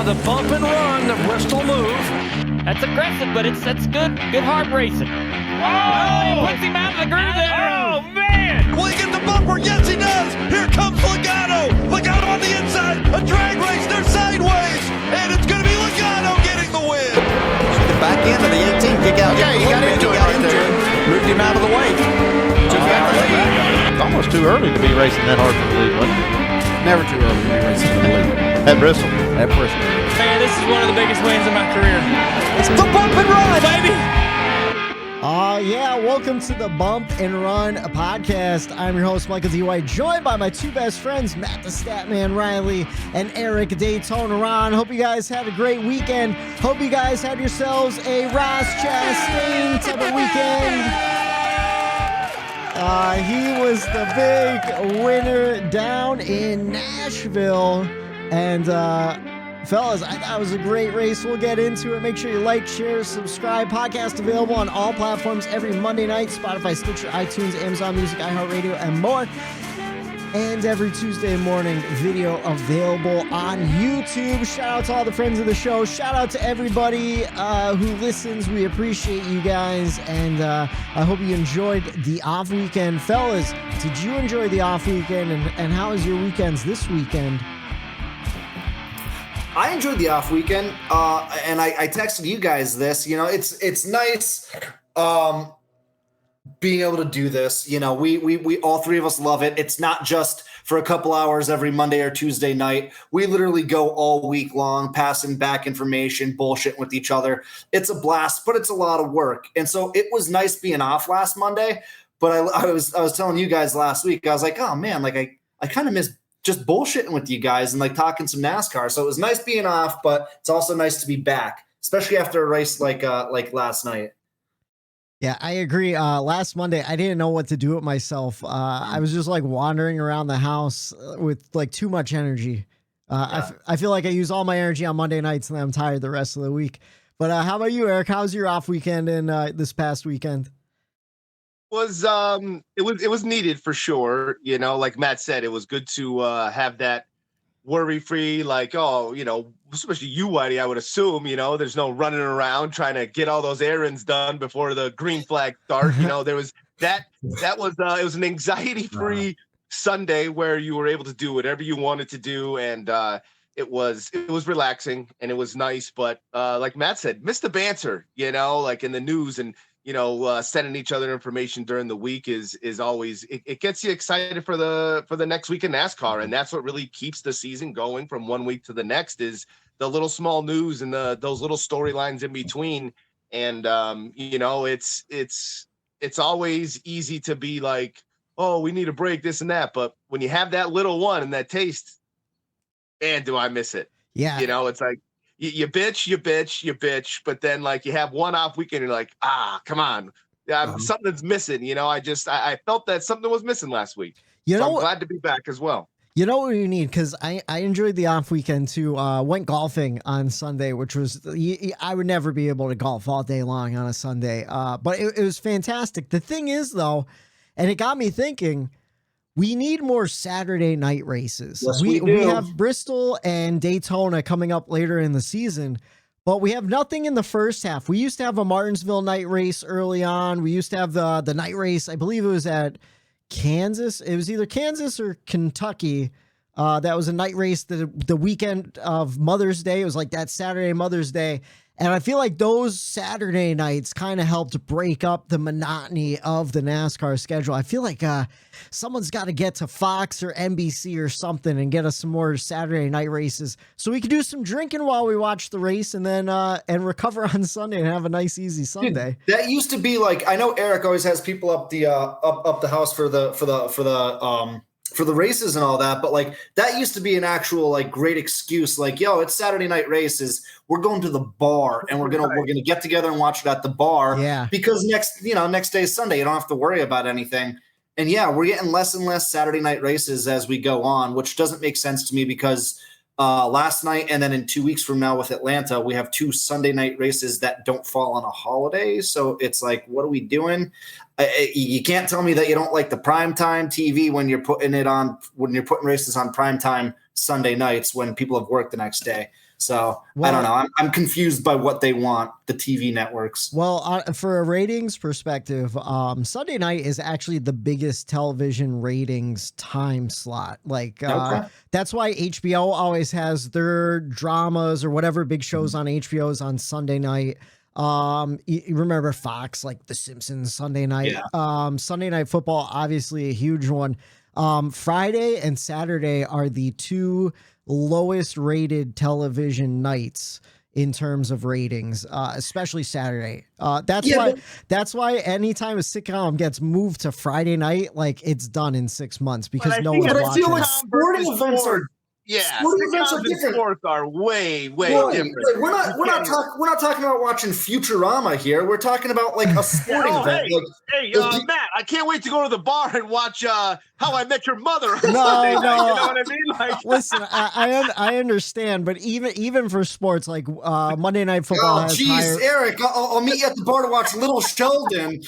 the bump and run, the Bristol move. That's aggressive, but that's good. Good hard racing. Oh, he puts him out of the groove there. Oh, man. Will he get the bumper? Yes, he does. Here comes Logano. Logano on the inside. A drag race. They're sideways. And it's going to be Logano getting the win. The back end of the 18. Kick out. Yeah, he got into it right there. Moved him out of the way. Just got the lead. It's almost too early to be racing that hard for the lead, wasn't it? Never too early to be racing for the lead. At Bristol. At Bristol. Man, this is one of the biggest wins of my career. It's the bump and run, Baby. Yeah, welcome to the Bump and Run podcast. I'm your host, Michael D. White, joined by my two best friends, Matt the Statman Reilly and Eric Daytona Ron. Hope you guys had a great weekend. Hope you guys had yourselves a Ross Chastain type of weekend. He was the big winner down in Nashville. And, fellas, I thought it was a great race. We'll get into it. Make sure you like, share, subscribe. Podcast available on all platforms every Monday night. Spotify, Stitcher, iTunes, Amazon Music, iHeartRadio, and more. And every Tuesday morning, video available on YouTube. Shout out to all the friends of the show. Shout out to everybody who listens. We appreciate you guys. And I hope you enjoyed the off weekend. Fellas, did you enjoy the off weekend? And how was your weekends this weekend? I enjoyed the off weekend, and I texted you guys this. You know, it's nice being able to do this. You know, we all three of us love it. It's not just for a couple hours every Monday or Tuesday night. We literally go all week long, passing back information, bullshitting with each other. It's a blast, but it's a lot of work. And so it was nice being off last Monday. But I was telling you guys last week, I was like, oh man, like I kind of miss just bullshitting with you guys and like talking some NASCAR. So it was nice being off, but it's also nice to be back, especially after a race like last night. Yeah, I agree. Last Monday, I didn't know what to do with myself. I was just like wandering around the house with like too much energy. I feel like I use all my energy on Monday nights and I'm tired the rest of the week. But how about you, Eric? How was your off weekend and this past weekend? It was needed for sure. You know, like Matt said, it was good to have that worry-free, like, oh, you know, especially you, Whitey, I would assume, you know, there's no running around trying to get all those errands done before the green flag start. You know, there was that was it was an anxiety-free Sunday where you were able to do whatever you wanted to do, and it was relaxing and it was nice. But like Matt said, missed the banter, you know, like in the news and you know, sending each other information during the week is always it gets you excited for the next week in NASCAR, and that's what really keeps the season going from one week to the next is the little small news and those little storylines in between. And you know, it's always easy to be like, oh, we need a break, this and that, but when you have that little one and that taste, man, do I miss it? Yeah, you know, it's like. You bitch, but then like you have one off weekend, and you're like, come on, something's missing. You know, I felt that something was missing last week. You know, I'm glad to be back as well. You know what you need, because I enjoyed the off weekend too. Went golfing on Sunday, which was I would never be able to golf all day long on a Sunday, but it was fantastic. The thing is though, and it got me thinking. We need more Saturday night races. Yes, we have Bristol and Daytona coming up later in the season, but we have nothing in the first half. We used to have a Martinsville night race early on. We used to have the night race. I believe it was at Kansas. It was either Kansas or Kentucky. That was a night race the weekend of Mother's Day. It was like that Saturday Mother's Day. And I feel like those Saturday nights kind of helped break up the monotony of the NASCAR schedule. I feel like someone's got to get to Fox or NBC or something and get us some more Saturday night races so we can do some drinking while we watch the race and then and recover on Sunday and have a nice, easy Sunday. Dude, that used to be like, I know Eric always has people up the up the house for the races and all that, but like that used to be an actual like great excuse. Like, yo, it's Saturday night races. We're going to the bar and we're gonna get together and watch it at the bar. Yeah. Because next day is Sunday. You don't have to worry about anything. And yeah, we're getting less and less Saturday night races as we go on, which doesn't make sense to me because last night and then in 2 weeks from now with Atlanta, we have 2 Sunday night races that don't fall on a holiday. So it's like, what are we doing? You can't tell me that you don't like the primetime TV when you're putting races on primetime Sunday nights when people have worked the next day. So I don't know. I'm confused by what they want, the TV networks. Well, for a ratings perspective, Sunday night is actually the biggest television ratings time slot. Like that's why HBO always has their dramas or whatever big shows on HBO's on Sunday night. You remember Fox, like The Simpsons Sunday night. Sunday Night Football, obviously a huge one. Friday and Saturday are the two lowest rated television nights in terms of ratings, especially Saturday. That's why anytime a sitcom gets moved to Friday night, like it's done in 6 months because no one's watching. I feel like sporting events are different. Sports are way different. We're not talking about watching Futurama here. We're talking about like a sporting event. Matt, I can't wait to go to the bar and watch How I Met Your Mother. No, you know what I mean? Like, listen, I understand, but even for sports, like Monday Night Football. Eric, I'll meet you at the bar to watch Little Sheldon.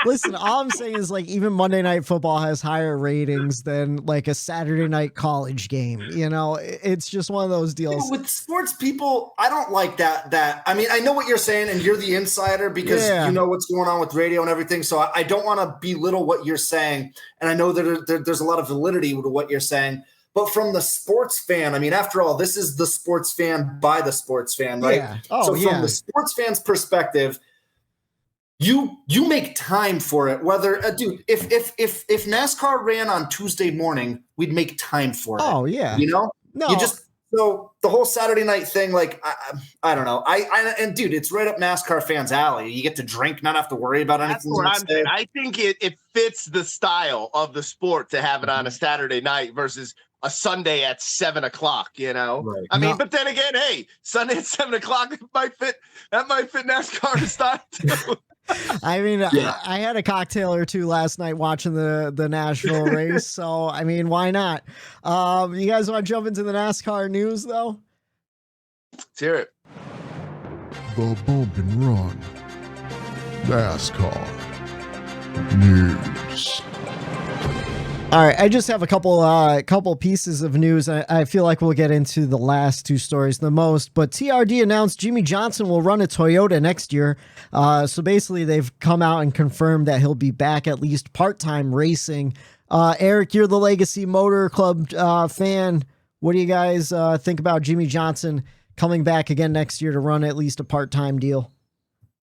Listen, all I'm saying is like even Monday Night Football has higher ratings than like a Saturday night college game. You know, it's just one of those deals. With sports people, I don't like that. I mean, I know what you're saying, and you're the insider because you know what's going on with radio and everything. So I don't want to belittle what you're saying, and I know that there's a lot of validity to what you're saying. But from the sports fan, I mean, after all, this is the sports fan by the sports fan, right? Yeah. From the sports fan's perspective, you make time for it. Whether, dude, if NASCAR ran on Tuesday morning, we'd make time for it. Oh yeah, you know, no. So the whole Saturday night thing, like I don't know. And dude, it's right up NASCAR fans' alley. You get to drink, not have to worry about anything. That's what I'm saying. I think it fits the style of the sport to have it on a Saturday night versus a Sunday at 7:00. You know, right. I mean, but then again, hey, Sunday at 7:00 might fit NASCAR style too. I mean, I had a cocktail or two last night watching the Nashville race, so I mean, why not? You guys want to jump into the NASCAR news, though? Let's hear it. The Bump and Run NASCAR news. All right, I just have a couple pieces of news. I feel like we'll get into the last two stories the most, but TRD announced Jimmy Johnson will run a Toyota next year. So basically, they've come out and confirmed that he'll be back at least part-time racing. Eric, you're the Legacy Motor Club fan. What do you guys think about Jimmy Johnson coming back again next year to run at least a part-time deal?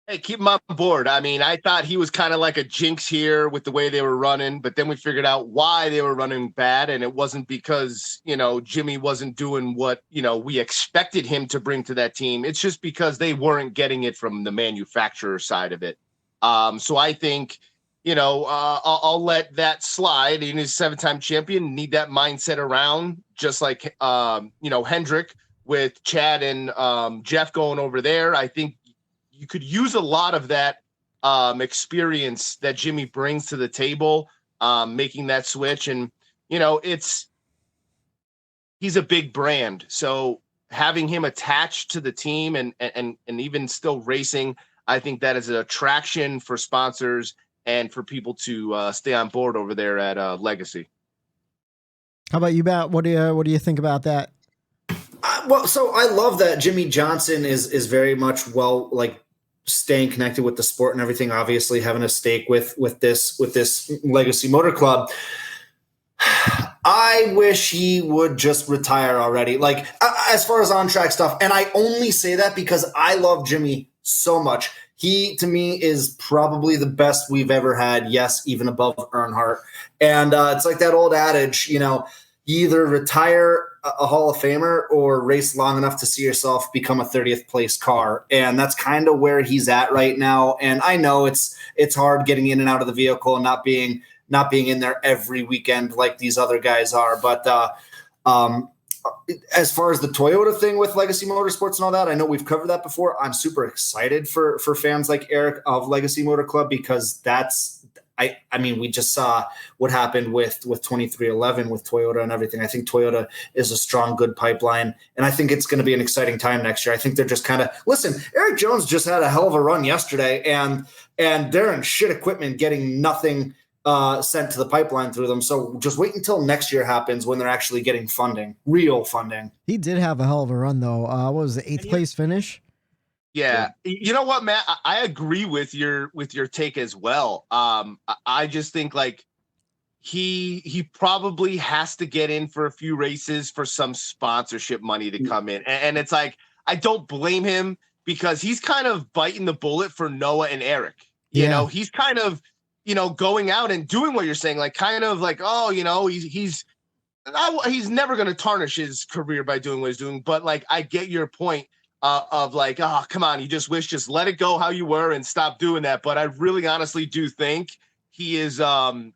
Hey, keep him on board. I mean, I thought he was kind of like a jinx here with the way they were running, but then we figured out why they were running bad, and it wasn't because, you know, Jimmy wasn't doing what, you know, we expected him to bring to that team. It's just because they weren't getting it from the manufacturer side of it. So I think, you know, I'll let that slide. He's a 7-time champion, need that mindset around, just like, you know, Hendrick with Chad and Jeff going over there. I think you could use a lot of that experience that Jimmy brings to the table, making that switch. And, you know, he's a big brand. So having him attached to the team and even still racing, I think that is an attraction for sponsors and for people to stay on board over there at Legacy. How about you, Matt? What do you think about that? Well, so I love that Jimmy Johnson is very much staying connected with the sport and everything, obviously having a stake with this Legacy Motor Club. I wish he would just retire already. Like, as far as on-track stuff, and I only say that because I love Jimmy so much. He, to me, is probably the best we've ever had. Yes, even above Earnhardt. And it's like that old adage, you know, you either retire a Hall of Famer or race long enough to see yourself become a 30th place car. And that's kind of where he's at right now. And I know it's hard getting in and out of the vehicle and not being in there every weekend like these other guys are. But as far as the Toyota thing with Legacy Motorsports and all that, I know we've covered that before. I'm super excited for fans like Eric of Legacy Motor Club because I mean, we just saw what happened with 2311 with Toyota and everything. I think Toyota is a strong, good pipeline, and I think it's going to be an exciting time next year. I think they're just kind of listen. Eric Jones just had a hell of a run yesterday, and they're in shit equipment, getting nothing sent to the pipeline through them. So just wait until next year happens when they're actually getting funding, real funding. He did have a hell of a run though. What was the 8th place finish? Yeah. You know what, Matt? I agree with your take as well. I just think like he probably has to get in for a few races for some sponsorship money to come in. And it's like, I don't blame him because he's kind of biting the bullet for Noah and Eric. You know, he's kind of, going out and doing what you're saying, like kind of like, oh, he's never going to tarnish his career by doing what he's doing. But like, I get your point. Of like, oh, come on, you just let it go how you were and stop doing that. But I really honestly do think he is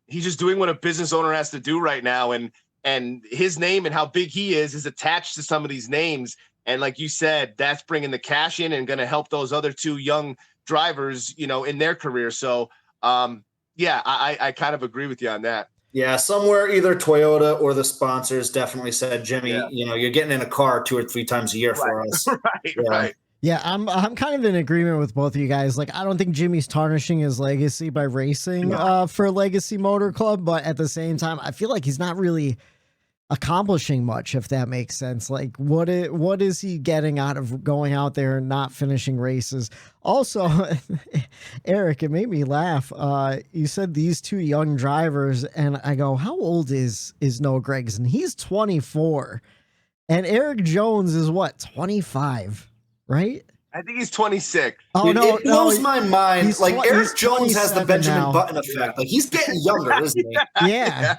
he's just doing what a business owner has to do right now. And his name and how big he is attached to some of these names. And like you said, that's bringing the cash in and going to help those other two young drivers, in their career. So, I kind of agree with you on that. Yeah, somewhere either Toyota or the sponsors definitely said, Jimmy, you're getting in a car 2 or 3 times a year for us. Right. Yeah, I'm kind of in agreement with both of you guys. Like, I don't think Jimmy's tarnishing his legacy by racing for Legacy Motor Club, but at the same time, I feel like he's not really accomplishing much, if that makes sense. Like, what is he getting out of going out there and not finishing races? Also, Eric, it made me laugh. You said these two young drivers, and I go, how old is Noah Gragson? He's 24, and Eric Jones is what, 25, right? I think he's 26. Oh, no, it blows my mind. Like, Eric Jones has the Benjamin now. Button effect. Like, he's getting younger, isn't he? Yeah.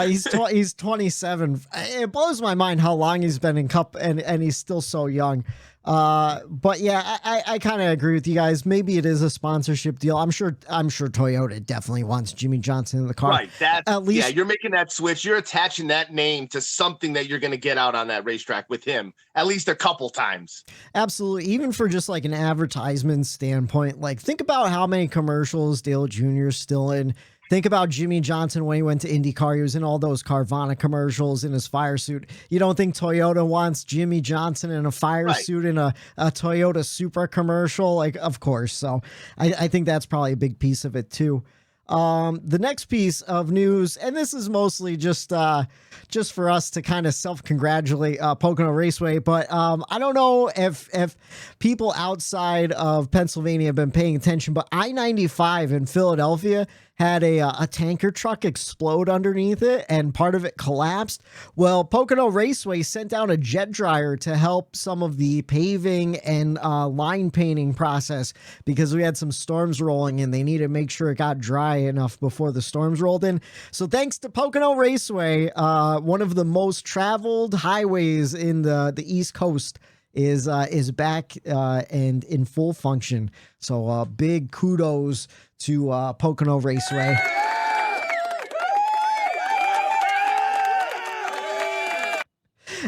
He's 27. It blows my mind how long he's been in Cup and he's still so young. But yeah, I kind of agree with you guys. Maybe it is a sponsorship deal. I'm sure Toyota definitely wants Jimmy Johnson in the car. Right. At least you're making that switch. You're attaching that name to something that you're going to get out on that racetrack with him at least a couple times. Absolutely. Even for just like an advertisement standpoint, like think about how many commercials Dale Jr. is still in. Think about Jimmy Johnson when he went to IndyCar. He was in all those Carvana commercials in his fire suit. You don't think Toyota wants Jimmy Johnson in a fire suit in a Toyota Supra commercial? Like, of course. So I think that's probably a big piece of it too. The next piece of news, and this is mostly just for us to kind of self-congratulate Pocono Raceway, but I don't know if people outside of Pennsylvania have been paying attention, but I-95 in Philadelphia had a tanker truck explode underneath it, and part of it collapsed. Well, Pocono Raceway sent down a jet dryer to help some of the paving and line painting process because we had some storms rolling in. They needed to make sure it got dry enough before the storms rolled in. So thanks to Pocono Raceway, one of the most traveled highways in the East Coast is back and in full function. So big kudos to Pocono Raceway.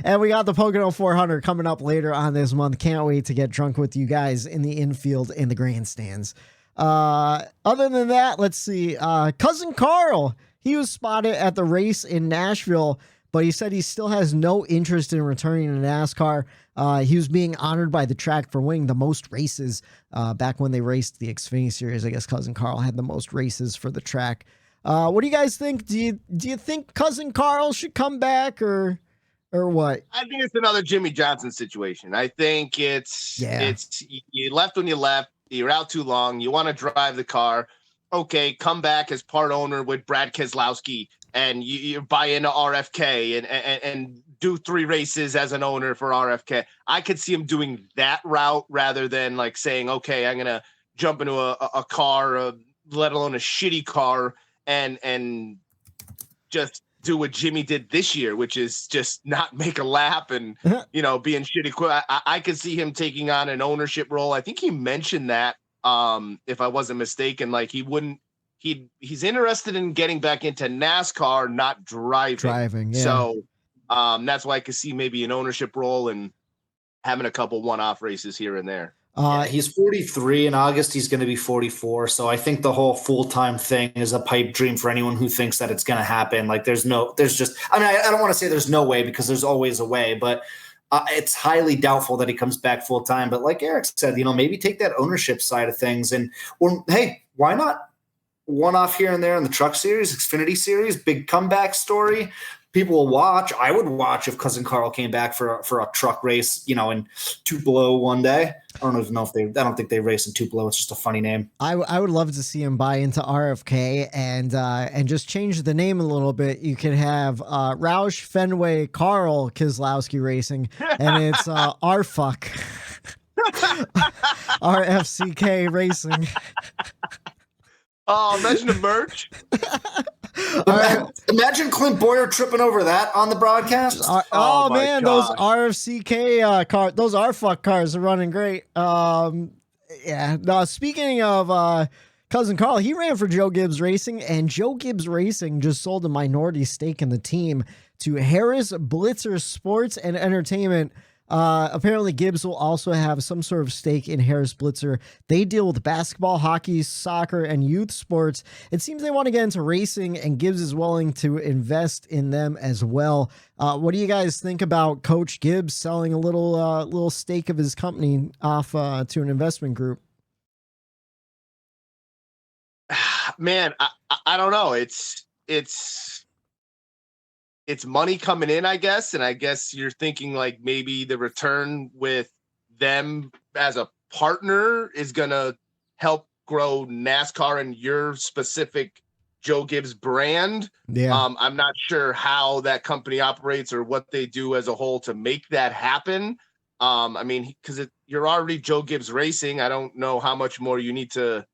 And we got the Pocono 400 coming up later on this month. Can't wait to get drunk with you guys in the infield in the grandstands. Other than that, let's see. Cousin Carl, he was spotted at the race in Nashville, but he said he still has no interest in returning to NASCAR. He was being honored by the track for winning the most races back when they raced the Xfinity Series. I guess Cousin Carl had the most races for the track. What do you guys think? Do you think Cousin Carl should come back or what? I think it's another Jimmy Johnson situation. I think it's you left when you left. You're out too long. You want to drive the car. Okay, come back as part owner with Brad Keselowski, and you buy into RFK and do 3 races as an owner for RFK. I could see him doing that route rather than like saying, okay, I'm going to jump into a car, let alone a shitty car, and just do what Jimmy did this year, which is just not make a lap and, being shitty. I could see him taking on an ownership role. I think he mentioned that, if I wasn't mistaken, like he's interested in getting back into NASCAR, not driving. Yeah. So that's why I could see maybe an ownership role and having a couple one-off races here and there. He's 43 in August. He's going to be 44. So I think the whole full-time thing is a pipe dream for anyone who thinks that it's going to happen. Like I don't want to say there's no way, because there's always a way, but it's highly doubtful that he comes back full-time. But like Eric said, maybe take that ownership side of things, or hey, why not one off here and there in the Truck Series, Xfinity Series, big comeback story. People will watch. I would watch if Cousin Carl came back for a truck race, in Tupelo one day. I don't even know if I don't think they race in Tupelo. It's just a funny name. I would love to see him buy into RFK and just change the name a little bit. You could have Roush Fenway Carl Keselowski Racing, and it's RFUck RFCK Racing. Oh, imagine the merch. Imagine Clint Boyer tripping over that on the broadcast. Oh man, those RFCK cars, those RFUck cars are running great. Yeah. No, speaking of Cousin Carl, he ran for Joe Gibbs Racing, and Joe Gibbs Racing just sold a minority stake in the team to Harris Blitzer Sports and Entertainment. Apparently Gibbs will also have some sort of stake in Harris Blitzer. They deal with basketball, hockey, soccer, and youth sports. It seems they want to get into racing, and Gibbs is willing to invest in them as well. What do you guys think about Coach Gibbs selling a little stake of his company off to an investment group? Man, I don't know. It's money coming in, I guess. And I guess you're thinking like maybe the return with them as a partner is going to help grow NASCAR and your specific Joe Gibbs brand. Yeah. I'm not sure how that company operates or what they do as a whole to make that happen. Because you're already Joe Gibbs Racing. I don't know how much more you need to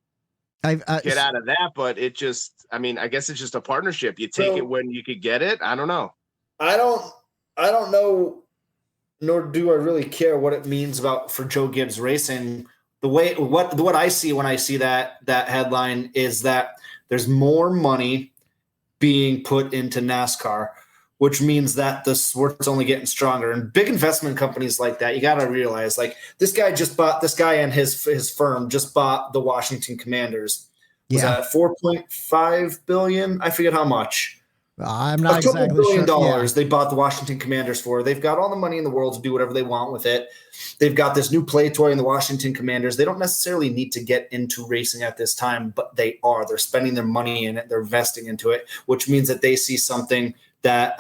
get out of that, but I guess it's just a partnership. You take it when you could get it. I don't know. I don't know, nor do I really care what it means for Joe Gibbs Racing. What I see when I see that headline is that there's more money being put into NASCAR, which means that the sport's only getting stronger. And big investment companies like that, you got to realize, like this guy and his firm just bought the Washington Commanders. Was that $4.5 billion? I forget how much. I'm not exactly $2 billion sure. they bought the Washington Commanders for. They've got all the money in the world to do whatever they want with it. They've got this new play toy in the Washington Commanders. They don't necessarily need to get into racing at this time, but they are. They're spending their money in it. They're investing into it, which means that they see something that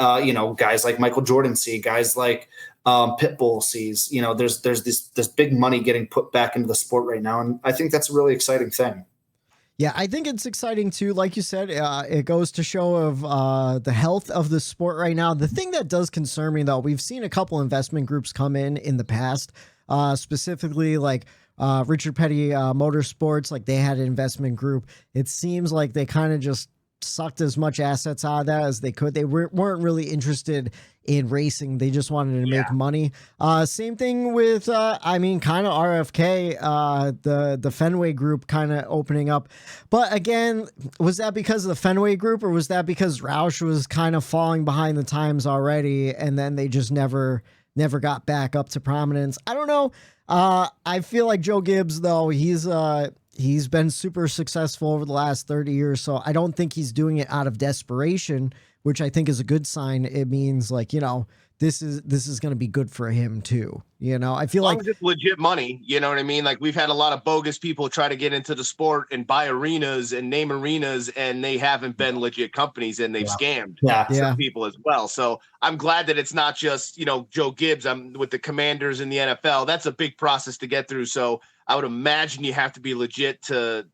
guys like Michael Jordan see, guys like Pitbull sees. There's this big money getting put back into the sport right now, and I think that's a really exciting thing. Yeah, I think it's exciting too. Like you said, it goes to show of the health of the sport right now. The thing that does concern me, though, we've seen a couple investment groups come in the past, specifically like Richard Petty Motorsports. Like they had an investment group. It seems like they kind of just sucked as much assets out of that as they could. They weren't really interested in racing. They just wanted to make money. Same thing with, kind of RFK, the Fenway group kind of opening up. But again, was that because of the Fenway group, or was that because Roush was kind of falling behind the times already, and then they just never got back up to prominence? I don't know. I feel like Joe Gibbs, though, he's been super successful over the last 30 years, so I don't think he's doing it out of desperation, which I think is a good sign. It means this is going to be good for him too. I feel like it's legit money. You know what I mean? Like we've had a lot of bogus people try to get into the sport and buy arenas and name arenas, and they haven't been legit companies, and they've scammed some people as well. So I'm glad that it's not just, Joe Gibbs. I'm with the Commanders in the NFL. That's a big process to get through. So I would imagine you have to be legit to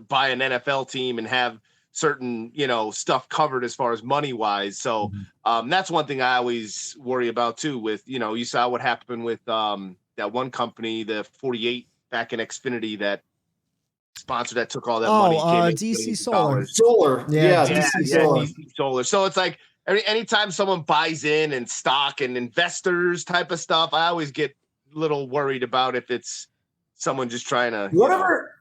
buy an NFL team and have certain, stuff covered as far as money wise. So that's one thing I always worry about too with, you saw what happened with that one company, the 48 back in Xfinity that sponsor that took all that money. DC Solar. DC Solar. DC Solar. So it's like anytime someone buys in and stock and investors type of stuff, I always get a little worried about if it's someone just trying to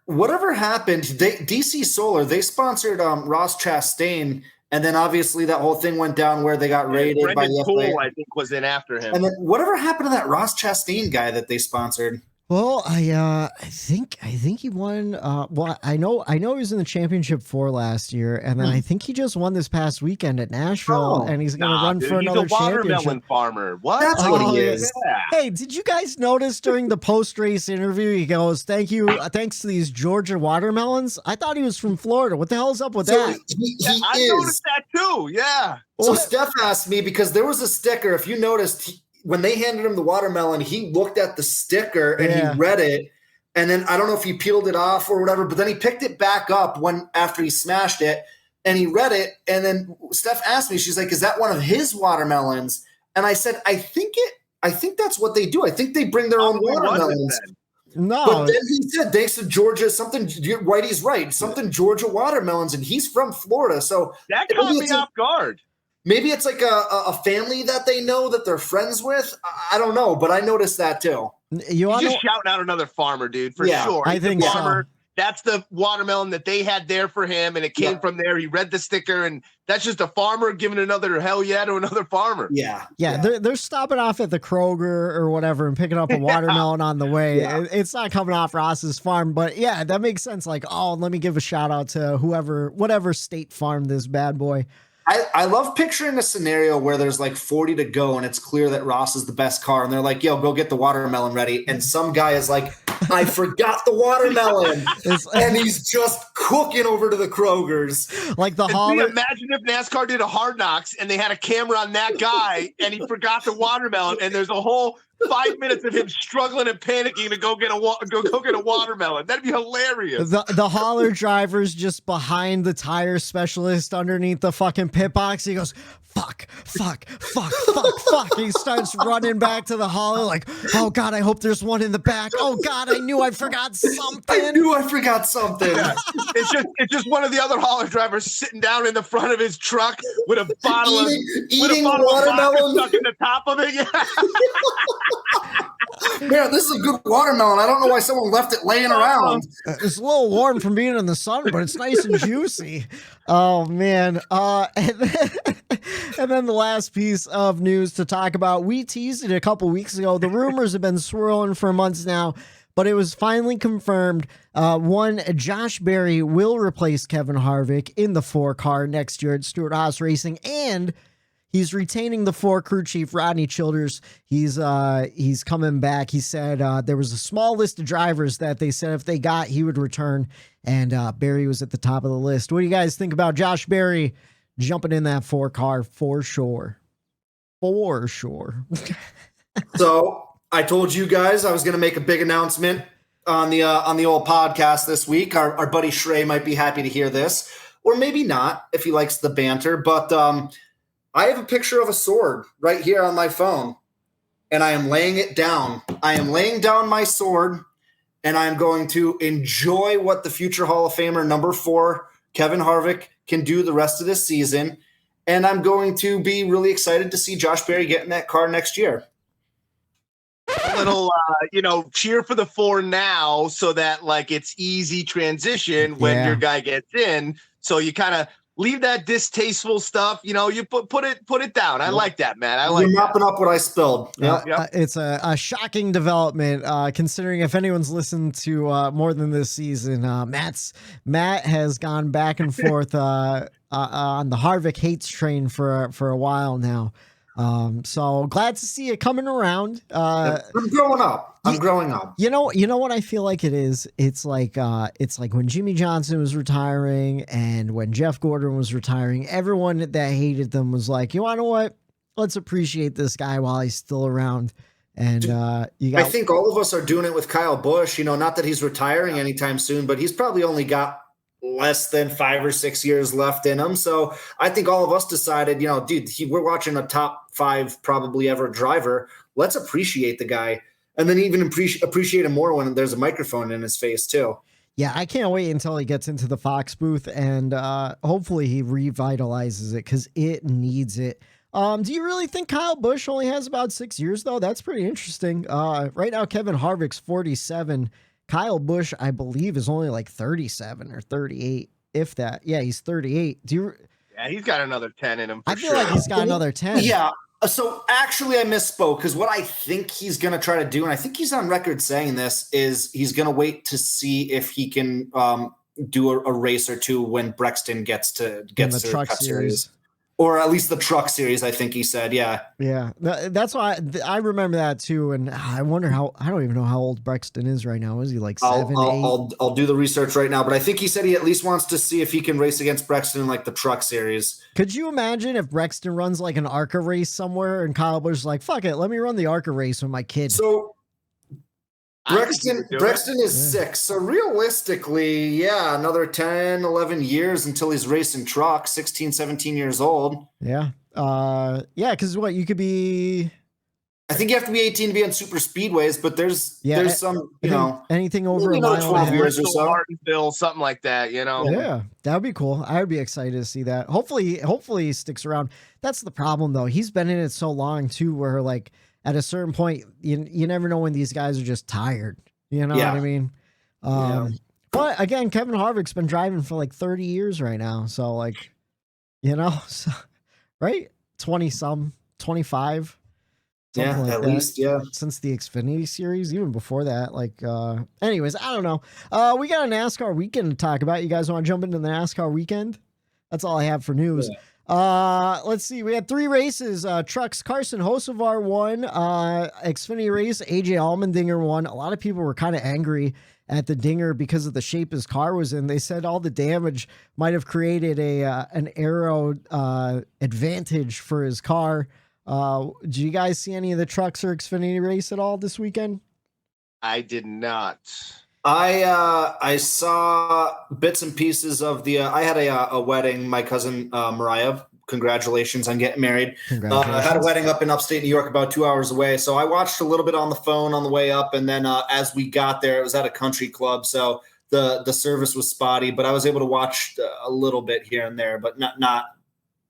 whatever happened. DC Solar, they sponsored Ross Chastain, and then obviously that whole thing went down where they got raided by the FAA. I think was in after him. And then whatever happened to that Ross Chastain guy that they sponsored? Well, I think he won. Well, I know he was in the championship 4 last year, and then I think he just won this past weekend at Nashville, and he's going to run for another He's a watermelon championship. farmer. What? That's what he is. Yeah. Hey, did you guys notice during the post-race interview, he goes, thanks to these Georgia watermelons? I thought he was from Florida. What the hell's up with that? I noticed that too. Yeah. So Steph asked me, because there was a sticker, if you noticed, when they handed him the watermelon, he looked at the sticker and he read it. And then I don't know if he peeled it off or whatever, but then he picked it back up after he smashed it and he read it. And then Steph asked me, she's like, is that one of his watermelons? And I said, I think that's what they do. I think they bring their own watermelons. No. But then he said, thanks to Georgia, Whitey's right, something Georgia watermelons, and he's from Florida. So that caught me off guard. Maybe it's like a family that they know that they're friends with. I don't know, but I noticed that too. You're just shouting out another farmer, dude, for sure. I think so. That's the watermelon that they had there for him, and it came from there. He read the sticker, and that's just a farmer giving another hell yeah to another farmer. Yeah. They're stopping off at the Kroger or whatever and picking up a watermelon on the way. Yeah. It's not coming off Ross's farm, but yeah, that makes sense. Like, oh, let me give a shout out to whatever state farmed this bad boy. I love picturing a scenario where there's like 40 to go and it's clear that Ross is the best car and they're like, yo, go get the watermelon ready. And some guy is like, I forgot the watermelon. And he's just cooking over to the Kroger's. Like the holler. Imagine if NASCAR did a Hard Knocks and they had a camera on that guy and he forgot the watermelon and there's a whole 5 minutes of him struggling and panicking to go get a watermelon. That'd be hilarious. The hauler driver's just behind the tire specialist underneath the fucking pit box. He goes, fuck. He starts running back to the hauler like, oh God, I hope there's one in the back. Oh God, I knew I forgot something. Yeah. It's just one of the other hauler drivers sitting down in the front of his truck with a bottle of watermelon stuck in the top of it. Yeah. Man, this is a good watermelon. I don't know why someone left it laying around. It's a little warm from being in the sun, but it's nice and juicy. Oh man. And then the last piece of news to talk about, we teased it a couple weeks ago. The rumors have been swirling for months now, but it was finally confirmed. Josh Berry will replace Kevin Harvick in the 4 car next year at Stewart-Haas Racing, and he's retaining the 4 crew chief, Rodney Childers. He's coming back. He said there was a small list of drivers that they said if they got, he would return, and Berry was at the top of the list. What do you guys think about Josh Berry jumping in that 4 car for sure? For sure. So I told you guys I was going to make a big announcement on the old podcast this week. Our buddy Shrey might be happy to hear this, or maybe not if he likes the banter, but I have a picture of a sword right here on my phone, and I am laying it down. I am laying down my sword, and I'm going to enjoy what the future Hall of Famer number 4, Kevin Harvick, can do the rest of this season. And I'm going to be really excited to see Josh Berry get in that car next year. A little, cheer for the 4 now so that, like, it's easy transition when your guy gets in. So you kind of leave that distasteful stuff. You put it down. I like that, man. You're mopping up what I spilled. It's a shocking development, considering if anyone's listened to more than this season, Matt has gone back and forth on the Harvick hates train for a while now. So glad to see it coming around. I'm growing up. You know what I feel like it is? It's like when Jimmy Johnson was retiring and when Jeff Gordon was retiring, everyone that hated them was like, you know what? Let's appreciate this guy while he's still around. And I think all of us are doing it with Kyle Busch, not that he's retiring anytime soon, but he's probably only got less than 5 or 6 years left in him. So I think all of us decided, we're watching a top 5 probably ever driver. Let's appreciate the guy. And then even appreciate him more when there's a microphone in his face too. Yeah, I can't wait until he gets into the Fox booth and hopefully he revitalizes it because it needs it. Do you really think Kyle Busch only has about 6 years though? That's pretty interesting. Right now, Kevin Harvick's 47. Kyle Busch, I believe, is only like 37 or 38, if that. Yeah, he's 38. Yeah, he's got another 10 in him. I feel like he's got another 10. Yeah. So actually I misspoke, because what I think he's going to try to do, and I think he's on record saying this, is he's going to wait to see if he can do a race or two when Brexton gets to the Truck Cup Series. Or at least the Truck Series, I think he said. Yeah. Yeah. That's why I remember that too. And I wonder I don't even know how old Brexton is right now. Is he like 7, 8? I'll do the research right now, but I think he said he at least wants to see if he can race against Brexton in like the Truck Series. Could you imagine if Brexton runs like an ARCA race somewhere and Kyle Busch's like, fuck it, let me run the ARCA race with my kid? So Brexton is 6. So realistically, yeah, another 10, 11 years until he's racing trucks, 16, 17 years old. Yeah. Yeah, because what, you could be... I think you have to be 18 to be on super speedways, but there's some, anything over another 12 years or so. Martinsville, something like that, Yeah, that would be cool. I would be excited to see that. Hopefully he sticks around. That's the problem, though. He's been in it so long, too, where, like, at a certain point, you never know when these guys are just tired. You know what I mean? But, again, Kevin Harvick's been driving for, like, 30 years right now. So, like, so, right? 20-some, 25. Yeah, like at that. least, yeah. Since the Xfinity series, even before that. Like, anyways, I don't know. We got a NASCAR weekend to talk about. You guys want to jump into the NASCAR weekend? That's all I have for news. Yeah. Let's see. We had 3 races. Trucks, Carson Hocevar won. Xfinity race, AJ Almendinger won. A lot of people were kind of angry at the Dinger because of the shape his car was in. They said all the damage might have created an aero advantage for his car. Do you guys see any of the Trucks or Xfinity race at all this weekend? I did not. I saw bits and pieces of the. I had a wedding. My cousin Mariah. Congratulations on getting married. I had a wedding up in upstate New York, about 2 hours away. So I watched a little bit on the phone on the way up, and then as we got there, it was at a country club, so the service was spotty. But I was able to watch a little bit here and there, but not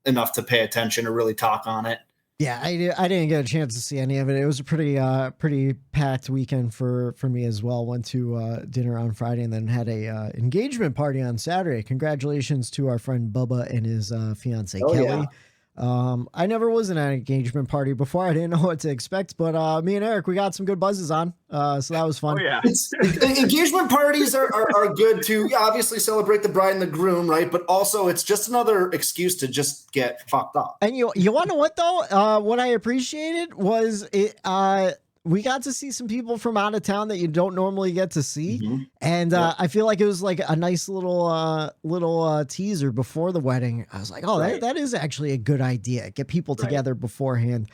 enough to pay attention or really talk on it. Yeah, I didn't get a chance to see any of it. It was a pretty packed weekend for me as well. Went to dinner on Friday and then had a engagement party on Saturday. Congratulations to our friend Bubba and his fiance Kelly. Yeah. I never was in an engagement party before. I didn't know what to expect, but me and Eric, we got some good buzzes on, so that was fun. Oh, yeah. Engagement parties are good to obviously celebrate the bride and the groom, right? But also it's just another excuse to just get fucked up. And you want to know what though? What I appreciated was it. We got to see some people from out of town that you don't normally get to see. Mm-hmm. And I feel like it was like a nice little teaser before the wedding. I was like, oh, right. that is actually a good idea. Get people together beforehand.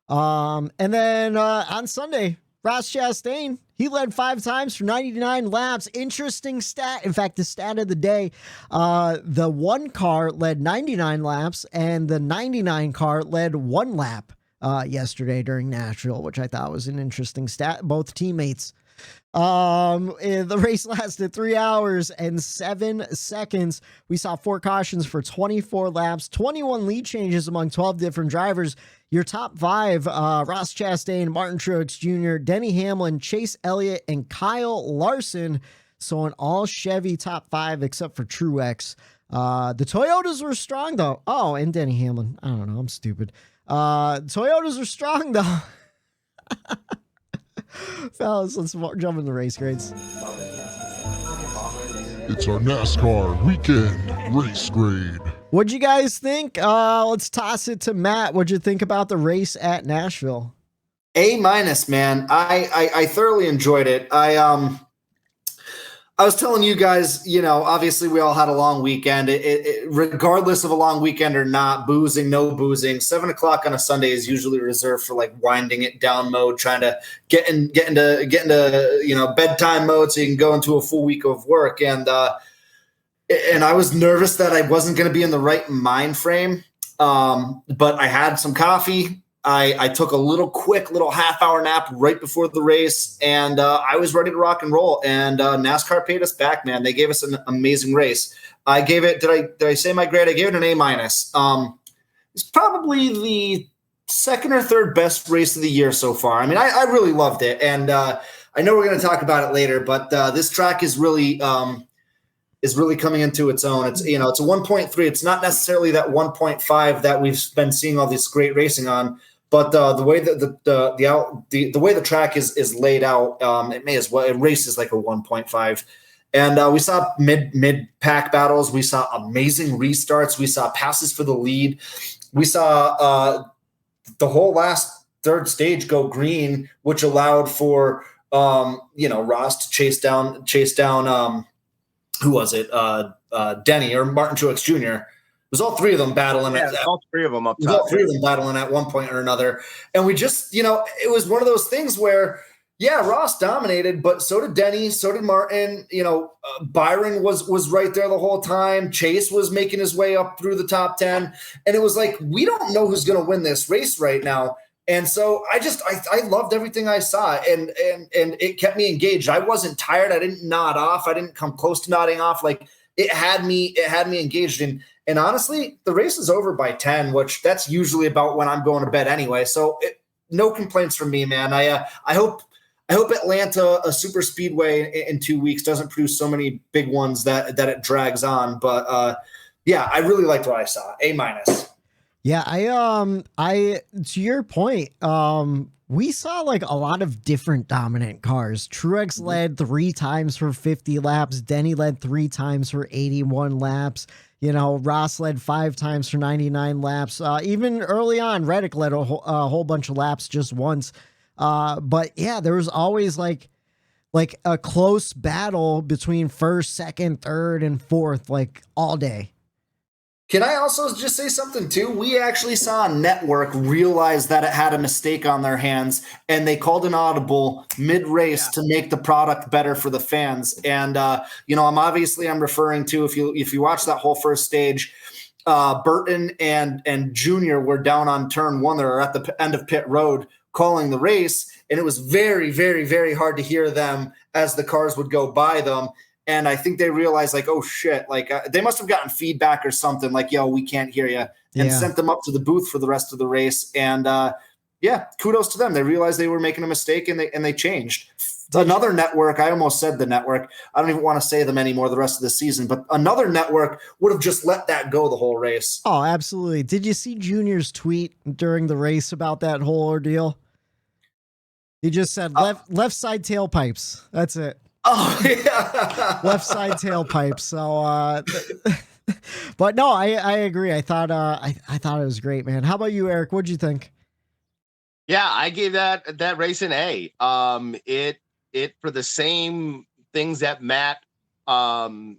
And then on Sunday, Ross Chastain, he led 5 times for 99 laps. Interesting stat. In fact, the stat of the day, the 1 car led 99 laps and the 99 car led 1 lap. Yesterday during Nashville, which I thought was an interesting stat. Both teammates. The race lasted 3 hours and 7 seconds. We saw 4 cautions for 24 laps, 21 lead changes among 12 different drivers. Your top 5, Ross Chastain, Martin Truex Jr., Denny Hamlin, Chase Elliott, and Kyle Larson. So an all Chevy top 5 except for Truex. The Toyotas were strong though. Oh, and Denny Hamlin. I don't know. I'm stupid. Toyotas are strong though. Fellas, let's jump in the race grades. It's our NASCAR weekend race grade. What'd you guys think? Let's toss it to Matt. What'd you think about the race at Nashville? A-, man. I thoroughly enjoyed it. I was telling you guys, obviously we all had a long weekend. Regardless of a long weekend or not, no boozing. 7 o'clock on a Sunday is usually reserved for like winding it down mode, trying to get into bedtime mode so you can go into a full week of work. And I was nervous that I wasn't going to be in the right mind frame. But I had some coffee. I took a quick half-hour nap right before the race, and I was ready to rock and roll. And NASCAR paid us back, man. They gave us an amazing race. I gave it. Did I say my grade? I gave it an A-. It's probably the 2nd or 3rd best race of the year so far. I mean, I really loved it, and I know we're going to talk about it later, but this track is really coming into its own. It's it's a 1.3. It's not necessarily that 1.5 that we've been seeing all this great racing on. But the way that the way the track is laid out, it races like a 1.5. And we saw mid pack battles. We saw amazing restarts. We saw passes for the lead. We saw the whole last third stage go green, which allowed for Ross to chase down who was it? Denny or Martin Truex Jr. It was all three of them battling. Yeah, all three of them up top. All three of them battling at one point or another. And we just, it was one of those things where, yeah, Ross dominated, but so did Denny, so did Martin. Byron was right there the whole time. Chase was making his way up through the top 10. And it was like, we don't know who's going to win this race right now. And so I loved everything I saw, and it kept me engaged. I wasn't tired. I didn't nod off. I didn't come close to nodding off. Like it had me engaged. And honestly, the race is over by 10, which that's usually about when I'm going to bed anyway. So no complaints from me, man. I hope Atlanta, a super speedway in 2 weeks, doesn't produce so many big ones that it drags on. But yeah, I really liked what I saw. A-. Yeah, I to your point, we saw like a lot of different dominant cars. Truex led 3 times for 50 laps. Denny led 3 times for 81 laps. Ross led 5 times for 99 laps. Even early on, Reddick led a whole bunch of laps just once. But yeah, there was always like a close battle between first, second, third, and fourth, like all day. Can I also just say something too? We actually saw a network realize that it had a mistake on their hands, and they called an audible mid-race to make the product better for the fans. And I'm referring to, if you watch that whole first stage, Burton and Junior were down on turn 1 there at the end of pit road calling the race, and it was very, very, very hard to hear them as the cars would go by them. And I think they realized, like, oh, shit, like they must have gotten feedback or something like, yo, we can't hear you, and sent them up to the booth for the rest of the race. And, kudos to them. They realized they were making a mistake, and they changed. Another network, I almost said the network. I don't even want to say them anymore the rest of the season. But another network would have just let that go the whole race. Oh, absolutely. Did you see Junior's tweet during the race about that whole ordeal? He just said left side tailpipes. That's it. Oh, yeah. Left side tailpipe. So, but no, I agree. I thought it was great, man. How about you, Eric? What'd you think? Yeah, I gave that race an A. It for the same things that Matt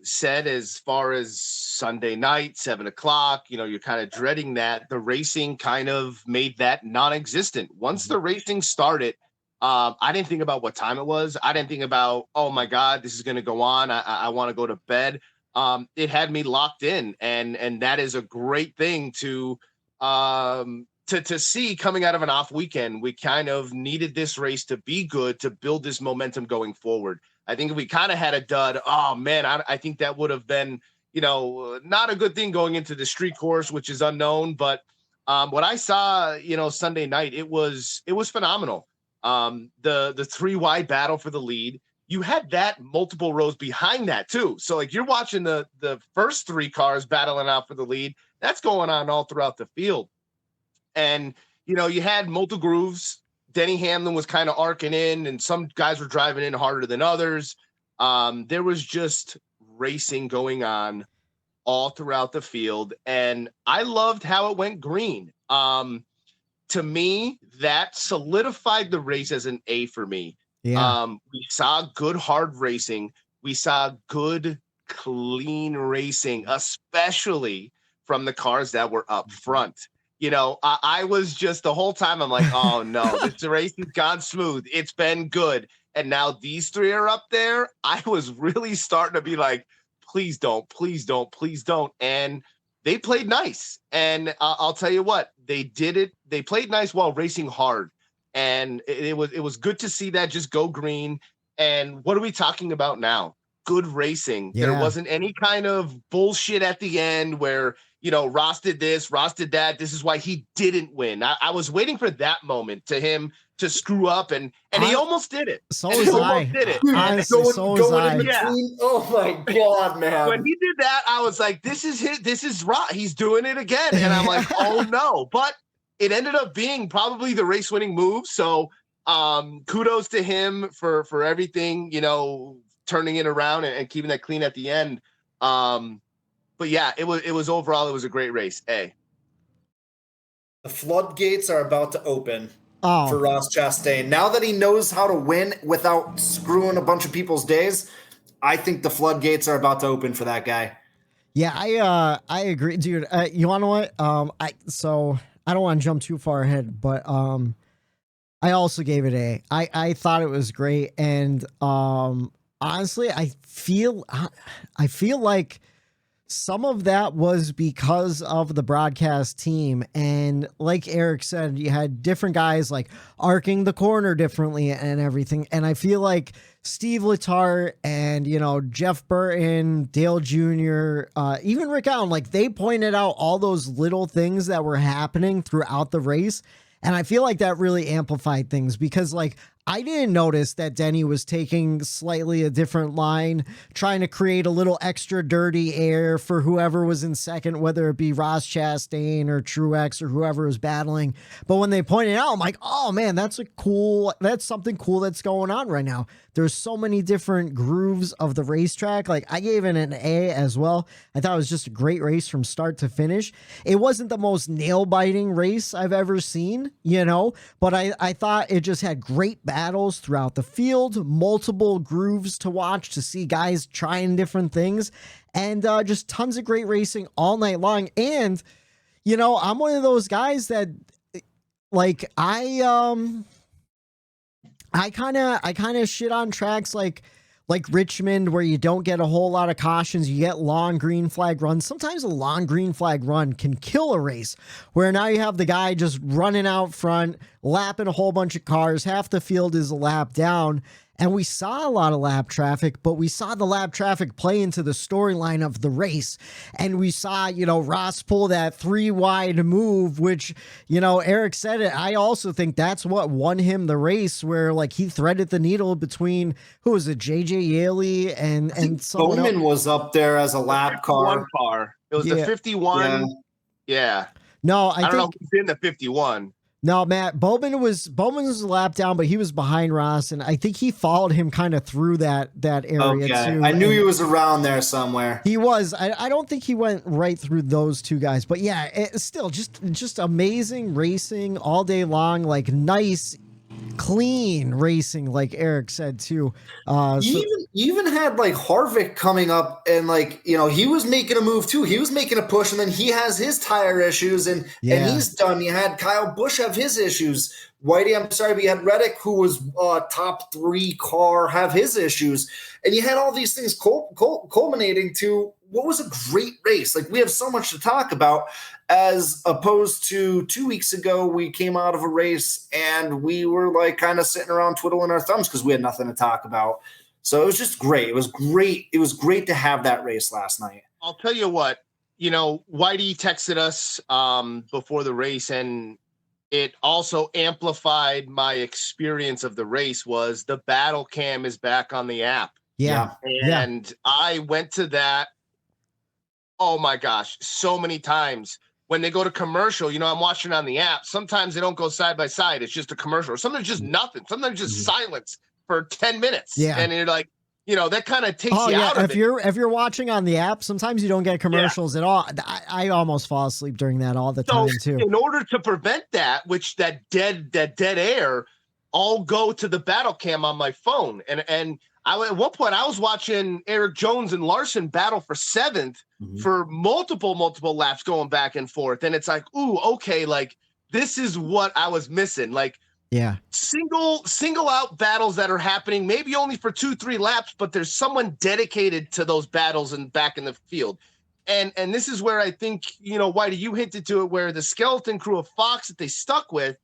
said as far as Sunday night, 7:00. You're kind of dreading that. The racing kind of made that non-existent. Once the racing started, I didn't think about what time it was. I didn't think about, oh my God, this is going to go on. I want to go to bed. It had me locked in, and that is a great thing to see coming out of an off weekend. We kind of needed this race to be good to build this momentum going forward. I think if we kind of had a dud, oh man, I think that would have been, not a good thing going into the street course, which is unknown. But what I saw, Sunday night, it was phenomenal. The 3 wide battle for the lead, you had that multiple rows behind that too. So like you're watching the first 3 cars battling out for the lead. That's going on all throughout the field. And, you had multiple grooves. Denny Hamlin was kind of arcing in, and some guys were driving in harder than others. There was just racing going on all throughout the field. And I loved how it went green. To me, that solidified the race as an A for me. Yeah. We saw good hard racing. We saw good, clean racing, especially from the cars that were up front. I was just the whole time, I'm like, oh no, this race has gone smooth. It's been good. And now these 3 are up there. I was really starting to be like, please don't, please don't, please don't. And they played nice. And I'll tell you what, they did it. They played nice while racing hard. And it was good to see that just go green. And what are we talking about now? Good racing. Yeah. There wasn't any kind of bullshit at the end where, Ross did this, Ross did that. This is why he didn't win. I was waiting for that moment to him to screw up, and he almost did it. So was I. Did it. Honestly, so was I. Yeah. Oh my God, man. When he did that, I was like, this is Ross. He's doing it again. And I'm like, oh no. But it ended up being probably the race winning move. So kudos to him for everything, turning it around and keeping that clean at the end. But yeah, it was overall, it was a great race. The floodgates are about to open Oh. for Ross Chastain. Now that he knows how to win without screwing a bunch of people's days, I think the floodgates are about to open for that guy. Yeah, I agree, dude. You want to what? I don't want to jump too far ahead, but I also gave it A. I thought it was great, and honestly, I feel like some of that was because of the broadcast team. And like Eric said, you had different guys like arcing the corner differently and everything. And I feel like Steve Letarte and, Jeff Burton, Dale Jr., even Rick Allen, like they pointed out all those little things that were happening throughout the race. And I feel like that really amplified things because I didn't notice that Denny was taking slightly a different line, trying to create a little extra dirty air for whoever was in second, whether it be Ross Chastain or Truex or whoever was battling. But when they pointed out, I'm like, oh man, that's something cool that's going on right now. There's so many different grooves of the racetrack. I gave it an A as well. I thought it was just a great race from start to finish. It wasn't the most nail-biting race I've ever seen, but I thought it just had great battles throughout the field, multiple grooves to watch to see guys trying different things, and just tons of great racing all night long. And, I'm one of those guys that I kind of shit on tracks like Richmond, where you don't get a whole lot of cautions. You get long green flag runs. Sometimes a long green flag run can kill a race, where now you have the guy just running out front, lapping a whole bunch of cars. Half the field is a lap down. And we saw a lot of lap traffic, but we saw the lap traffic play into the storyline of the race. And we saw, Ross pull that 3 wide move, which, Eric said it. I also think that's what won him the race, where he threaded the needle between, who was it, JJ Yaley and someone Bowman else. was up there as a lap car. It was the 51. Yeah. No, I don't know who's in the 51. No, Matt, Bowman was a lap down, but he was behind Ross, and I think he followed him kind of through that area too. I knew he was around there somewhere. He was. I don't think he went right through those two guys, but yeah, it's still just amazing racing all day long, nice, clean racing, like Eric said too. You even had Harvick coming up, and he was making a move too. He was making a push, and then he has his tire issues, and he's done. You had Kyle Busch have his issues. Whitey, I'm sorry, but you had Reddick, who was top 3 car, have his issues, and you had all these things culminating to what was a great race. We have so much to talk about, as opposed to 2 weeks ago, we came out of a race and we were kind of sitting around twiddling our thumbs because we had nothing to talk about. So it was just great. It was great. It was great to have that race last night. I'll tell you what, Whitey texted us before the race, and it also amplified my experience of the race. Was the battle cam is back on the app. Yeah. And I went to that. Oh my gosh, so many times when they go to commercial, I'm watching on the app. Sometimes they don't go side by side. It's just a commercial. Or sometimes just nothing. Sometimes just silence for 10 minutes. Yeah. And you're like, that kind of takes you out of it. If you're watching on the app, sometimes you don't get commercials at all. I almost fall asleep during that all the time too. In order to prevent that, which that dead air, I'll go to the battle cam on my phone. And at one point I was watching Eric Jones and Larson battle for 7th for multiple laps going back and forth. And it's ooh, okay, this is what I was missing. Single out battles that are happening, maybe only for 2-3 laps, but there's someone dedicated to those battles and back in the field. And this is where I think, Whitey, you hinted to it, where the skeleton crew of Fox that they stuck with,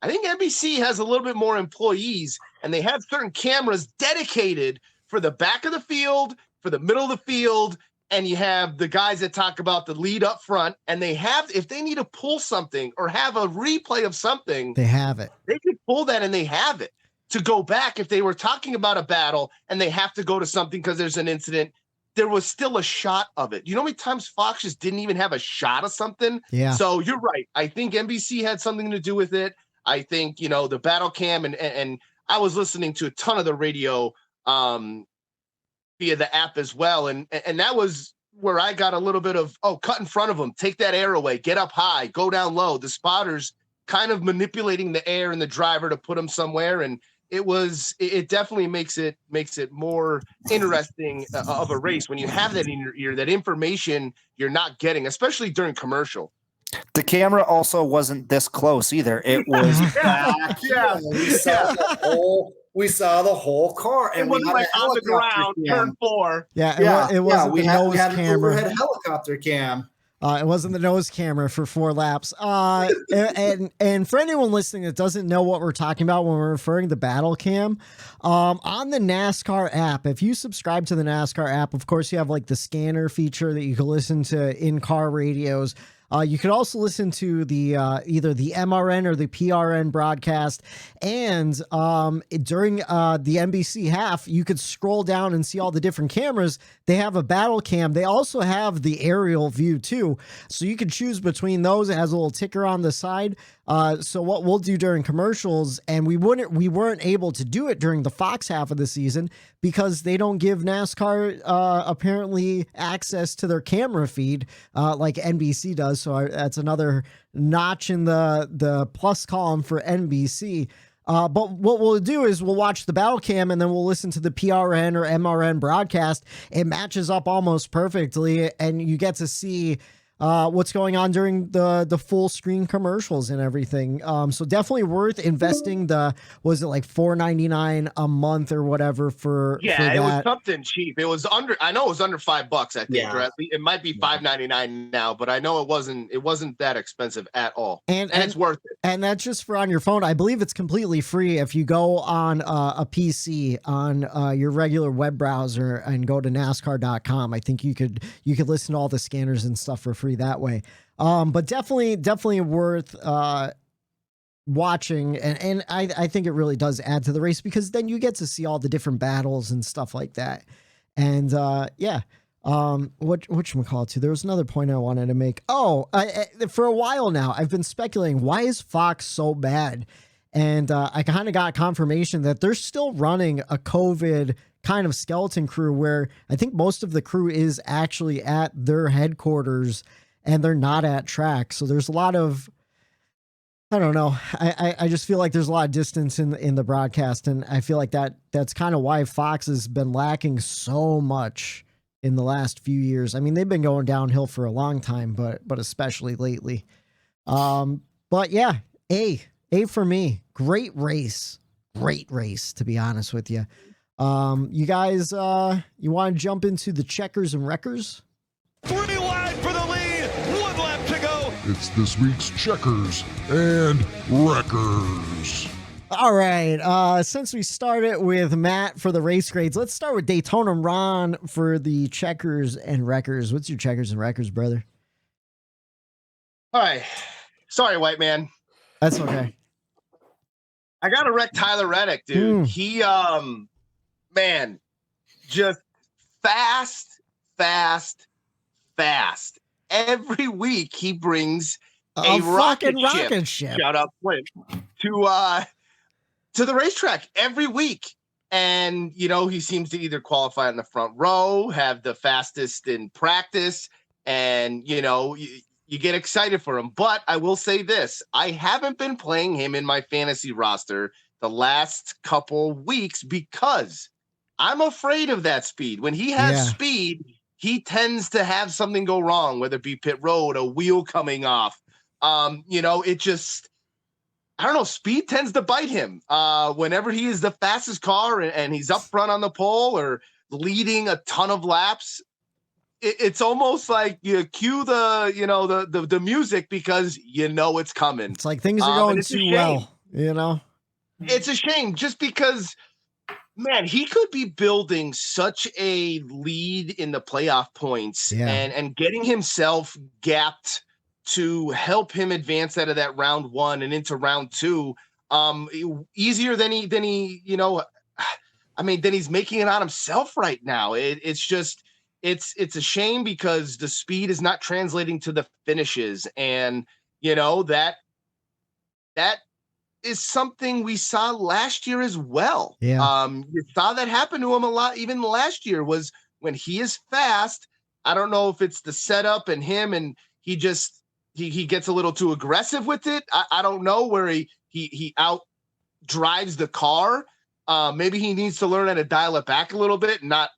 I think NBC has a little bit more employees, and they have certain cameras dedicated for the back of the field, for the middle of the field, and you have the guys that talk about the lead up front, and they have, if they need to pull something or have a replay of something, they have it. They could pull that, and they have it to go back if they were talking about a battle and they have to go to something because there's an incident. there was still a shot of it. You know how many times Fox just didn't even have a shot of something? Yeah. So you're right. I think NBC had something to do with it. I think, the battle cam and I was listening to a ton of the radio via the app as well. And that was where I got a little bit of, cut in front of them, take that air away, get up high, go down low. The spotters kind of manipulating the air and the driver to put them somewhere. And it definitely makes it more interesting of a race when you have that in your ear, that information you're not getting, especially during commercial. The camera also wasn't this close either. It was back. Yeah. We saw the whole car, and it wasn't like on the ground, turn 4. Yeah, it wasn't we the had nose an camera. overhead helicopter cam. It wasn't the nose camera for 4 laps. And for anyone listening that doesn't know what we're talking about when we're referring to battle cam, on the NASCAR app, if you subscribe to the NASCAR app, of course you have like the scanner feature that you can listen to in-car radios. You could also listen to the either the MRN or the PRN broadcast, and during the NBC half, you could scroll down and see all the different cameras. They have a battle cam. They also have the aerial view too, so you can choose between those. It has a little ticker on the side. So what we'll do during commercials, and we weren't able to do it during the Fox half of the season because they don't give NASCAR apparently access to their camera feed like NBC does. So that's another notch in the plus column for NBC. But what we'll do is we'll watch the battle cam and then we'll listen to the PRN or MRN broadcast. It matches up almost perfectly, and you get to see what's going on during the full screen commercials and everything. So definitely worth investing was it like $4.99 a month or whatever for it was something cheap. It was I know it was under $5, I think, or at least it might be $5.99 now, but I know it wasn't that expensive at all. And it's worth it. And that's just for on your phone. I believe it's completely free if you go on a PC on your regular web browser and go to NASCAR.com. I think you could listen to all the scanners and stuff for free that way. But definitely worth watching, and I think it really does add to the race because then you get to see all the different battles and stuff like that. And whatchamacallit too, there was another point I wanted to make. For a while now I've been speculating, why is Fox so bad? And I kind of got confirmation that they're still running a COVID kind of skeleton crew where I think most of the crew is actually at their headquarters and they're not at track. So there's a lot of, I don't know. I just feel like there's a lot of distance in the broadcast. And I feel like that's kind of why Fox has been lacking so much in the last few years. I mean, they've been going downhill for a long time, but especially lately. But yeah, A for me. Great race, to be honest with you. You guys, you want to jump into the checkers and wreckers? 3 wide for the lead. 1 lap to go. It's this week's checkers and wreckers. All right. Since we started with Matt for the race grades, let's start with Daytona Ron for the checkers and wreckers. What's your checkers and wreckers, brother? All right. Sorry, white man. That's okay. I got to wreck Tyler Reddick, dude. He, man, just fast. Every week he brings a rocket ship. Shout out Flint to the racetrack every week. And, he seems to either qualify in the front row, have the fastest in practice, and, you get excited for him. But I will say this, I haven't been playing him in my fantasy roster the last couple weeks because I'm afraid of that speed. When he has speed, he tends to have something go wrong, whether it be pit road, a wheel coming off. It just, I don't know, speed tends to bite him. Whenever he is the fastest car and he's up front on the pole or leading a ton of laps, it's almost like you cue the music because it's coming. It's like things are going too well, It's a shame just because, man, he could be building such a lead in the playoff points and getting himself gapped to help him advance out of that round 1 and into round 2 easier than he's making it on himself right now. It's just, it's a shame because the speed is not translating to the finishes. And, that is something we saw last year as well. Yeah. You saw that happen to him a lot. Even last year was when he is fast. I don't know if it's the setup and him, and he gets a little too aggressive with it. I don't know where he out drives the car. Maybe he needs to learn how to dial it back a little bit and not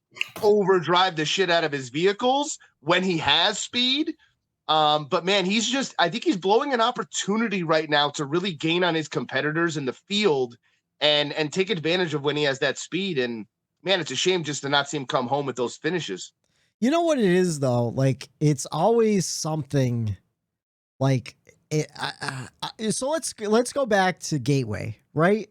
overdrive the shit out of his vehicles when he has speed. But man, I think he's blowing an opportunity right now to really gain on his competitors in the field and take advantage of when he has that speed. And man, it's a shame just to not see him come home with those finishes. You know what it is though? Like it's always something like it. So let's go back to Gateway, right?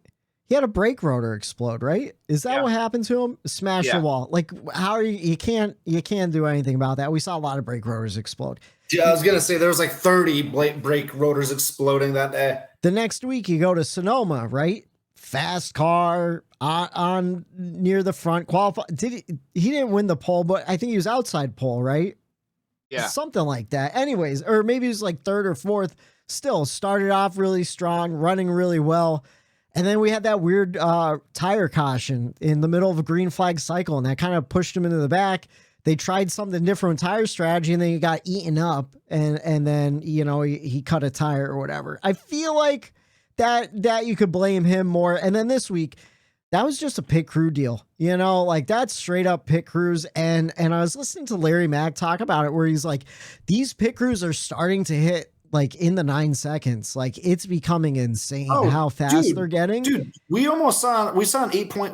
He had a brake rotor explode, right? Is that what happened to him? Smash the wall. Like how are you can't do anything about that. We saw a lot of brake rotors explode. Yeah, I was gonna say there was like 30 brake rotors exploding that day. The next week you go to Sonoma, right? Fast car on near the front. He didn't win the pole, but I think he was outside pole, right? Yeah, something like that. Anyways, or maybe he was like third or fourth. Still started off really strong, running really well. And then we had that weird tire caution in the middle of a green flag cycle, and that kind of pushed him into the back. They tried something different with tire strategy, and then he got eaten up, and then he cut a tire or whatever. I feel like that you could blame him more. And then this week, that was just a pit crew deal, like that's straight up pit crews. And I was listening to Larry Mack talk about it, where he's like, these pit crews are starting to hit like in the 9 seconds. Like it's becoming insane how fast they're getting. Dude, we almost saw an 8.9.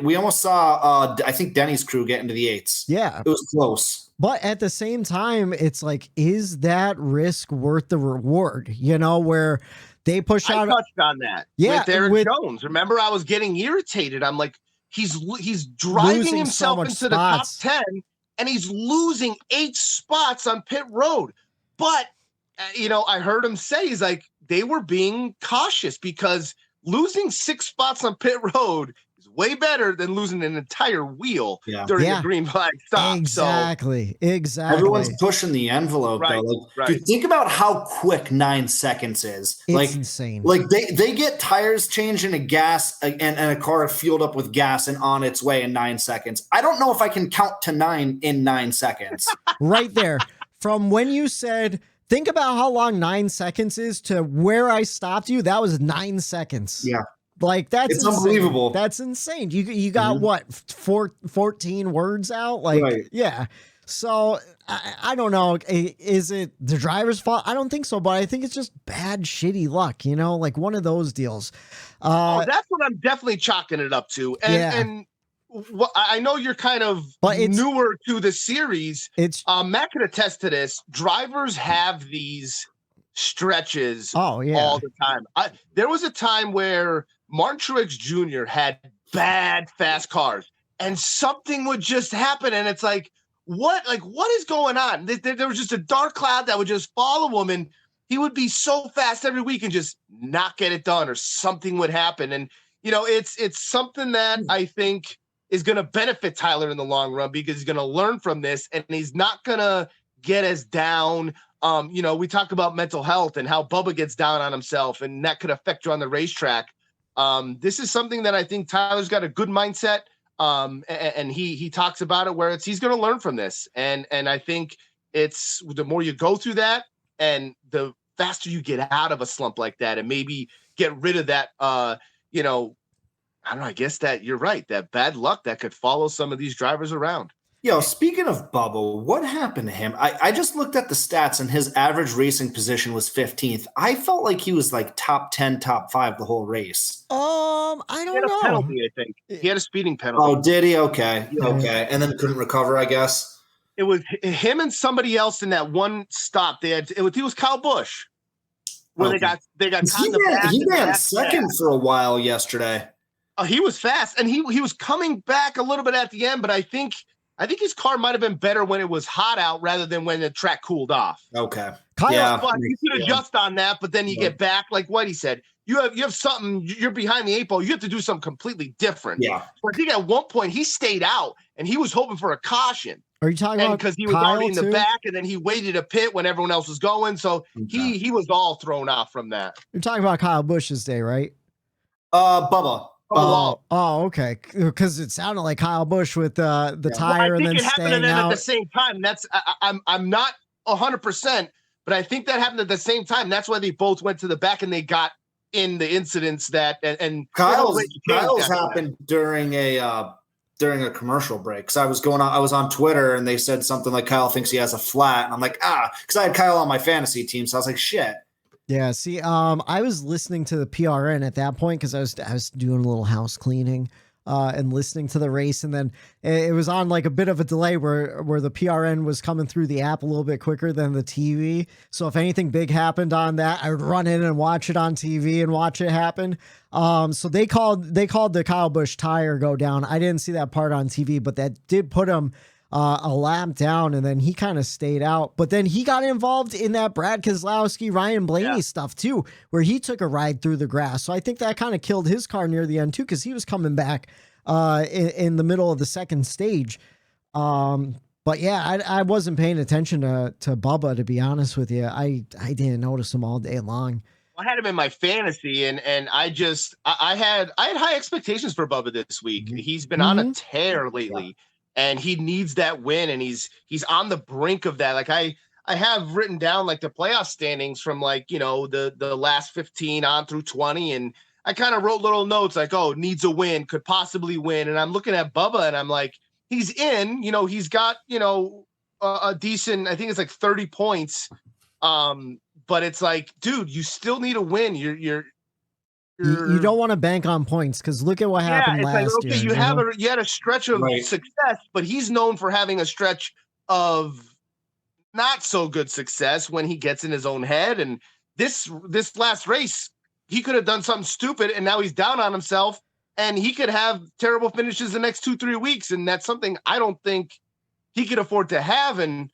We almost saw I think Denny's crew get into the 8s. Yeah. It was close. But at the same time, it's like, is that risk worth the reward? Where they push out. I touched on that. Yeah, with Eric Jones. Remember, I was getting irritated. I'm like, he's driving himself into the top 10, and he's losing 8 spots on pit road. But I heard him say, he's like, they were being cautious because losing 6 spots on pit road is way better than losing an entire wheel during a green flag stop. Exactly. Everyone's pushing the envelope though. Dude, think about how quick 9 seconds is. It's insane. Like they get tires changed and a gas and a car fueled up with gas and on its way in 9 seconds. I don't know if I can count to 9 in 9 seconds. Right there. From when you said, think about how long 9 seconds is to where I stopped you. That was 9 seconds. Yeah. Like it's unbelievable. That's insane. You got what, 14 words out? Like, yeah. So I don't know. Is it the driver's fault? I don't think so, but I think it's just bad, shitty luck, like one of those deals. That's what I'm definitely chalking it up to. And I know you're kind of newer to the series. Matt can attest to this. Drivers have these stretches all the time. There was a time where Martin Truex Jr. had bad fast cars, and something would just happen, and it's like, what is going on? There was just a dark cloud that would just follow him, and he would be so fast every week and just not get it done, or something would happen. And it's something that I think is going to benefit Tyler in the long run, because he's going to learn from this, and he's not going to get as down. We talk about mental health and how Bubba gets down on himself, and that could affect you on the racetrack. This is something that I think Tyler's got a good mindset. And he talks about it where he's going to learn from this. And I think it's the more you go through that, and the faster you get out of a slump like that, and maybe get rid of that, I don't know, I guess that you're right, that bad luck that could follow some of these drivers around. Speaking of Bubba, what happened to him? I just looked at the stats, and his average racing position was 15th. I felt like he was like top 10, top 5 the whole race. I don't know. A penalty, I think. He had a speeding penalty. Oh, did he? Okay. Okay. And then couldn't recover, I guess. It was him and somebody else in that one stop. He was Kyle Busch. Where they got caught in the back. He ran second for a while yesterday. He was fast, and he was coming back a little bit at the end, but I think his car might have been better when it was hot out rather than when the track cooled off. Okay. But you could adjust on that, but then you get back, like what he said, you have something, you're behind the 8 ball. You have to do something completely different. Yeah. So I think at one point he stayed out and he was hoping for a caution. Are you talking about because he was Kyle already in the too? back, and then he waited a pit when everyone else was going. So he was all thrown off from that. You're talking about Kyle Busch's day, right? Bubba. Okay. Because it sounded like Kyle Busch with the tire and then it happened to staying them out. at the same time. That's I'm not 100%, but I think that happened at the same time. That's why they both went to the back and they got in the incidents that and Kyle's happened during a commercial break. So I was on Twitter and they said something like Kyle thinks he has a flat. And I'm like, because I had Kyle on my fantasy team. So I was like, shit. Yeah. See, I was listening to the PRN at that point because I was doing a little house cleaning and listening to the race. And then it was on like a bit of a delay where the PRN was coming through the app a little bit quicker than the TV. So if anything big happened on that, I would run in and watch it on TV and watch it happen. So they called the Kyle Busch tire go down. I didn't see that part on TV, but that did put him a lap down, and then he kind of stayed out. But then he got involved in that Brad Keselowski, Ryan Blaney stuff too, where he took a ride through the grass. So I think that kind of killed his car near the end too, because he was coming back in the middle of the second stage. But yeah, I wasn't paying attention to Bubba, to be honest with you. I didn't notice him all day long. I had him in my fantasy, and I had high expectations for Bubba this week. He's been on a tear lately, and he needs that win, and he's on the brink of that. Like I have written down like the playoff standings from like, you know, the last 15 on through 20, and I kind of wrote little notes like, oh, needs a win, could possibly win, and I'm looking at Bubba, and I'm like, he's in, you know, he's got, you know, a decent, I think it's like 30 points. But it's like, dude, you still need a win. You don't want to bank on points because look at what happened last year. You had a stretch of success, but he's known for having a stretch of not so good success when he gets in his own head. And this last race, he could have done something stupid, and now he's down on himself, and he could have terrible finishes the next 2-3 weeks, and that's something I don't think he could afford to have. And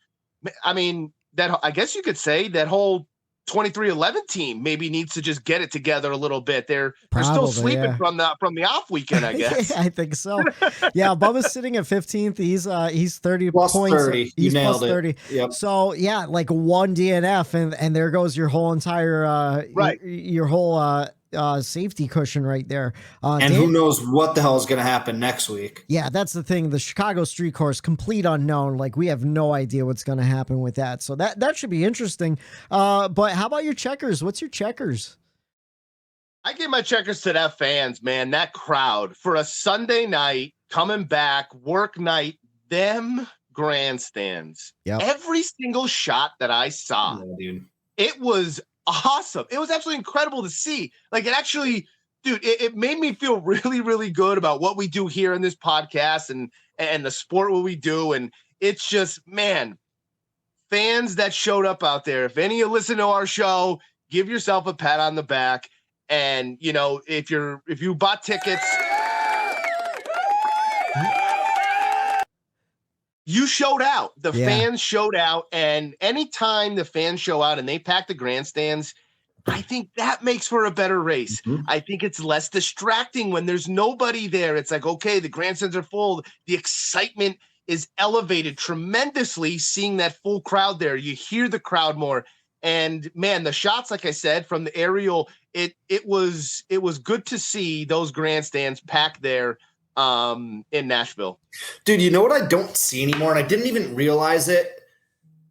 I mean, that I guess you could say that whole 23-11 team maybe needs to just get it together a little bit. They're still sleeping from the off weekend, I guess. I think so. Yeah, Bubba's sitting at 15th. He's 30 plus points. 30. He's you plus nailed 30. It. Yep. So yeah, like one DNF, and there goes your whole entire your whole safety cushion right there. And who knows what the hell is going to happen next week? Yeah, that's the thing. The Chicago Street Course, complete unknown. Like we have no idea what's going to happen with that. So that should be interesting. But how about your checkers? What's your checkers? I give my checkers to that fans, man. That crowd for a Sunday night coming back, work night, them grandstands. Yep. Every single shot that I saw, dude. It was awesome. It was absolutely incredible to see. Like it actually, dude, it made me feel really, really good about what we do here in this podcast and the sport what we do. And it's just, man, fans that showed up out there. If any of you listen to our show, give yourself a pat on the back. And you know, if you bought tickets, you showed out. The fans showed out, and anytime the fans show out and they pack the grandstands, I think that makes for a better race. I think it's less distracting when there's nobody there. It's like, okay, the grandstands are full. The excitement is elevated tremendously seeing that full crowd there. You hear the crowd more. And man, the shots, like I said, from the aerial, it was good to see those grandstands packed there in Nashville. Dude, you know what I don't see anymore, and I didn't even realize it,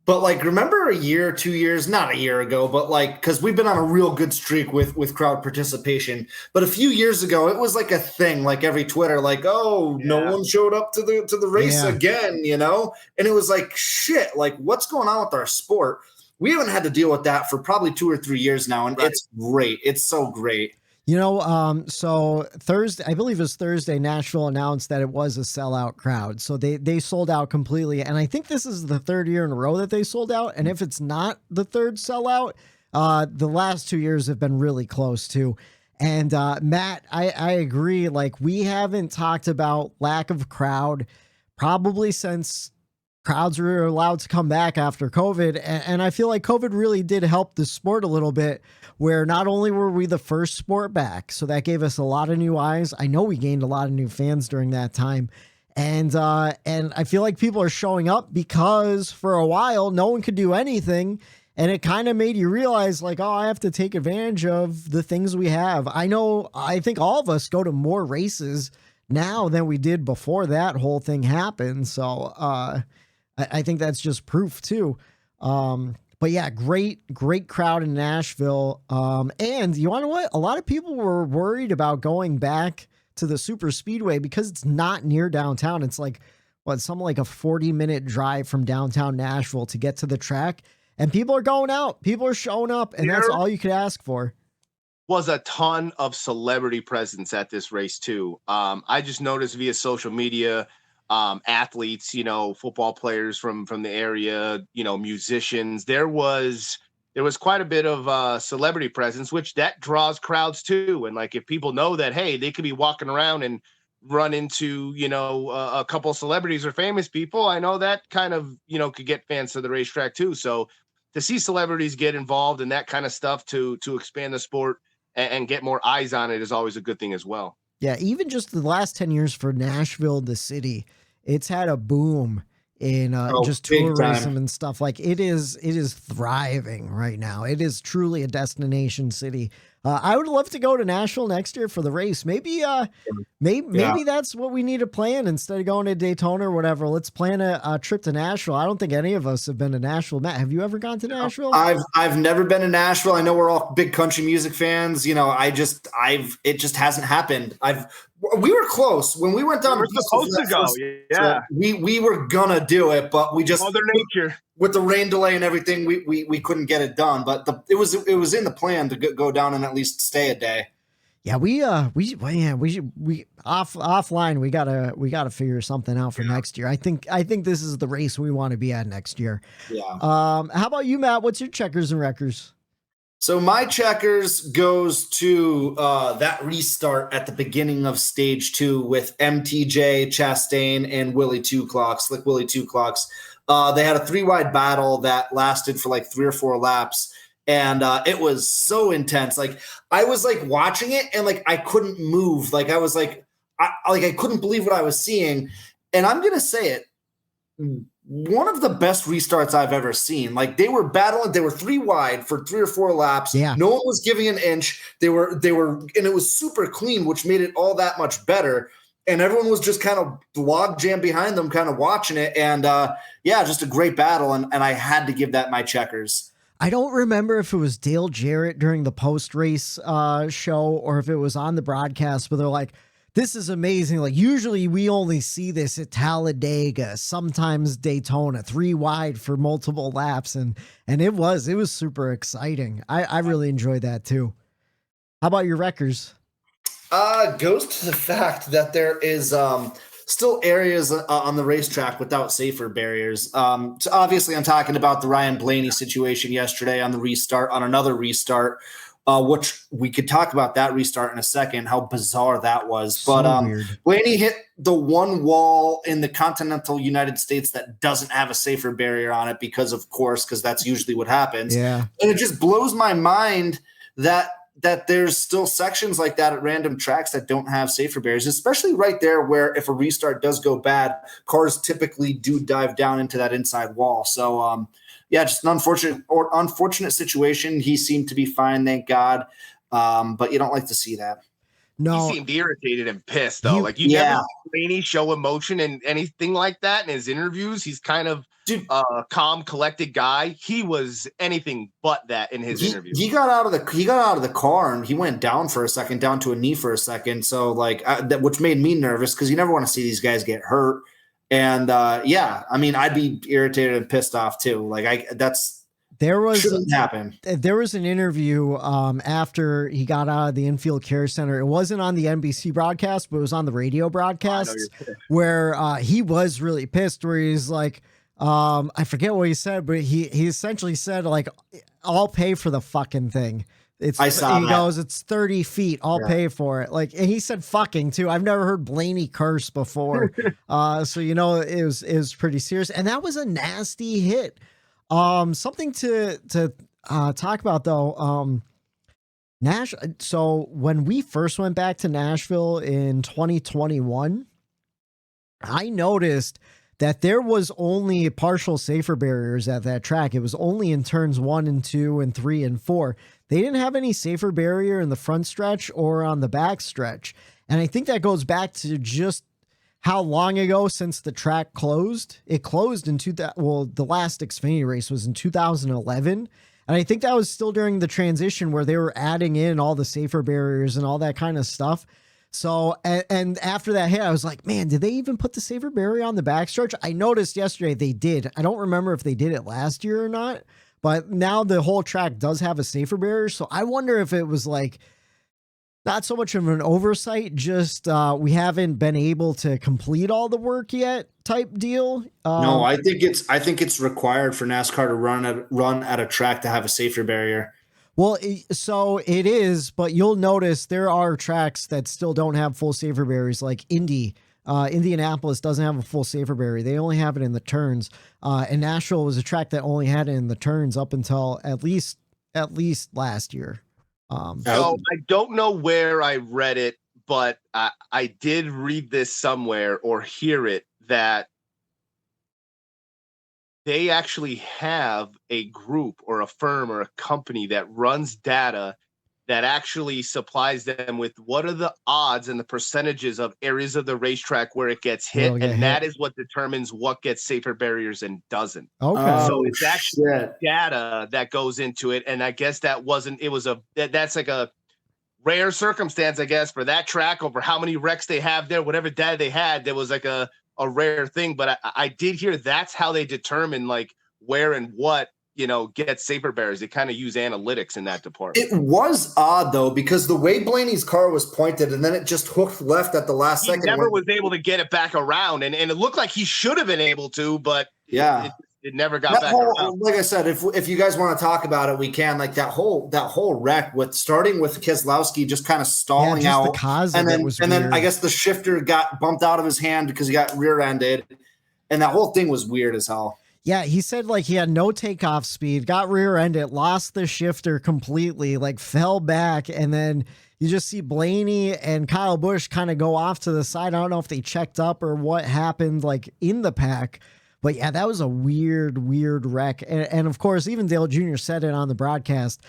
but like, remember a year, 2 years, not a year ago, but like, because we've been on a real good streak with crowd participation, but a few years ago it was like a thing, like every Twitter, like, oh, no one showed up to the race again, you know? And it was like, shit, like what's going on with our sport? We haven't had to deal with that for probably 2 or 3 years now, and it's great. It's so great. You know, so Thursday, I believe it was Thursday, Nashville announced that it was a sellout crowd. So they sold out completely. And I think this is the third year in a row that they sold out. And if it's not the third sellout, the last 2 years have been really close too. And Matt, I agree. Like we haven't talked about lack of crowd probably since crowds were allowed to come back after COVID. And I feel like COVID really did help the sport a little bit, where not only were we the first sport back, so that gave us a lot of new eyes. I know we gained a lot of new fans during that time. And I feel like people are showing up because for a while, no one could do anything. And it kind of made you realize, like, oh, I have to take advantage of the things we have. I think all of us go to more races now than we did before that whole thing happened. So I think that's just proof too. But yeah, great crowd in Nashville. And you want to know what? A lot of people were worried about going back to the super speedway because it's not near downtown. It's like, something like a 40-minute drive from downtown Nashville to get to the track. And people are going out, people are showing up, and that's all you could ask for. Was a ton of celebrity presence at this race too. I just noticed via social media, athletes, football players from the area, musicians. There was quite a bit of celebrity presence, which that draws crowds too. And like, if people know that, hey, they could be walking around and run into, a couple of celebrities or famous people, I know that kind of, could get fans to the racetrack too. So to see celebrities get involved in that kind of stuff to expand the sport and get more eyes on it is always a good thing as well. Yeah, even just the last 10 years for Nashville, the city, it's had a boom in just tourism and stuff. Like it is thriving right now. It is truly a destination city. I would love to go to Nashville next year for the race. Maybe that's what we need to plan instead of going to Daytona or whatever. Let's plan a trip to Nashville. I don't think any of us have been to Nashville. Matt, have you ever gone to Nashville? I've never been to Nashville. I know we're all big country music fans. It just hasn't happened. We were close when we went down. We were supposed to go. Yeah, we were gonna do it, but we just Mother Nature. With the rain delay and everything, we couldn't get it done. But it was in the plan to go down and at least stay a day. Yeah, we offline. We gotta figure something out for next year. I think this is the race we want to be at next year. Yeah. How about you, Matt? What's your checkers and wreckers? So my checkers goes to that restart at the beginning of stage 2 with MTJ, Chastain, and Slick Willie Two Clocks. They had a 3-wide battle that lasted for like 3 or 4 laps. And it was so intense. Like I was like watching it and like I couldn't move. Like I was like, I couldn't believe what I was seeing. And I'm going to say it. One of the best restarts I've ever seen. Like they were battling, they were 3 wide for 3 or 4 laps. Yeah. No one was giving an inch. They were, and it was super clean, which made it all that much better. And everyone was just kind of log jam behind them, kind of watching it. And just a great battle. And I had to give that my checkers. I don't remember if it was Dale Jarrett during the post-race show or if it was on the broadcast, but they're like, this is amazing. Like usually we only see this at Talladega, sometimes Daytona, 3 wide for multiple laps. And it was super exciting. I really enjoyed that too. How about your wreckers? Goes to the fact that there is still areas on the racetrack without safer barriers. So obviously I'm talking about the Ryan Blaney situation yesterday on another restart, which we could talk about that restart in a second, how bizarre that was. So but weird. Blaney hit the one wall in the continental United States that doesn't have a safer barrier on it because that's usually what happens. Yeah. And it just blows my mind that there's still sections like that at random tracks that don't have safer barriers, especially right there where if a restart does go bad, cars typically do dive down into that inside wall. So, just an unfortunate situation. He seemed to be fine, thank God. But you don't like to see that. No, he seemed irritated and pissed though. Never see Blaney show emotion and anything like that in his interviews. He's kind of a calm, collected guy. He was anything but that in his interview. He got out of the car and he went down for a second, down to a knee for a second. So which made me nervous because you never want to see these guys get hurt. And I'd be irritated and pissed off too. Shouldn't happen. There was an interview after he got out of the infield care center. It wasn't on the NBC broadcast, but it was on the radio broadcast where he was really pissed, where he's like, I forget what he said, but he essentially said like, I'll pay for the fucking thing. I saw he that. goes, it's 30 feet. I'll pay for it. Like, and he said fucking too. I've never heard Blaney curse before. So, you know, it was pretty serious. And that was a nasty hit. Something to talk about though. So when we first went back to Nashville in 2021, I noticed that there was only partial safer barriers at that track. It was only in turns 1 and 2 and 3 and 4. They didn't have any safer barrier in the front stretch or on the back stretch. And I think that goes back to just how long ago since the track closed. It closed in the last Xfinity race was in 2011. And I think that was still during the transition where they were adding in all the safer barriers and all that kind of stuff. So, and after that hit, I was like, man, did they even put the safer barrier on the backstretch? I noticed yesterday they did. I don't remember if they did it last year or not, but now the whole track does have a safer barrier. So I wonder if it was like not so much of an oversight, just we haven't been able to complete all the work yet type deal. No, I think it's required for NASCAR to run at a track to have a safer barrier. Well, so it is, but you'll notice there are tracks that still don't have full safer barriers, like Indianapolis doesn't have a full safer barrier. They only have it in the turns. And Nashville was a track that only had it in the turns up until at least last year. So I don't know where I read it, but I did read this somewhere or hear it that they actually have a group or a firm or a company that runs data that actually supplies them with what are the odds and the percentages of areas of the racetrack where it gets hit. And that is what determines what gets safer barriers and doesn't. Okay. So it's actually data that goes into it. And I guess that's like a rare circumstance, I guess, for that track over how many wrecks they have there, whatever data they had, there was like a rare thing. But I did hear that's how they determine like where and what, get safer barriers. They kind of use analytics in that department. It was odd though, because the way Blaney's car was pointed and then it just hooked left at the last second. He never was able to get it back around, and it looked like he should have been able to, but it never got back around. Like I said, if you guys want to talk about it, we can. Like that whole wreck starting with Keselowski just kind of stalling out, and then I guess the shifter got bumped out of his hand because he got rear-ended, and that whole thing was weird as hell. Yeah, he said like he had no takeoff speed, got rear-ended, lost the shifter completely, like fell back, and then you just see Blaney and Kyle Busch kind of go off to the side. I don't know if they checked up or what happened like in the pack, but yeah, that was a weird wreck. And of course, even Dale Jr. said it on the broadcast.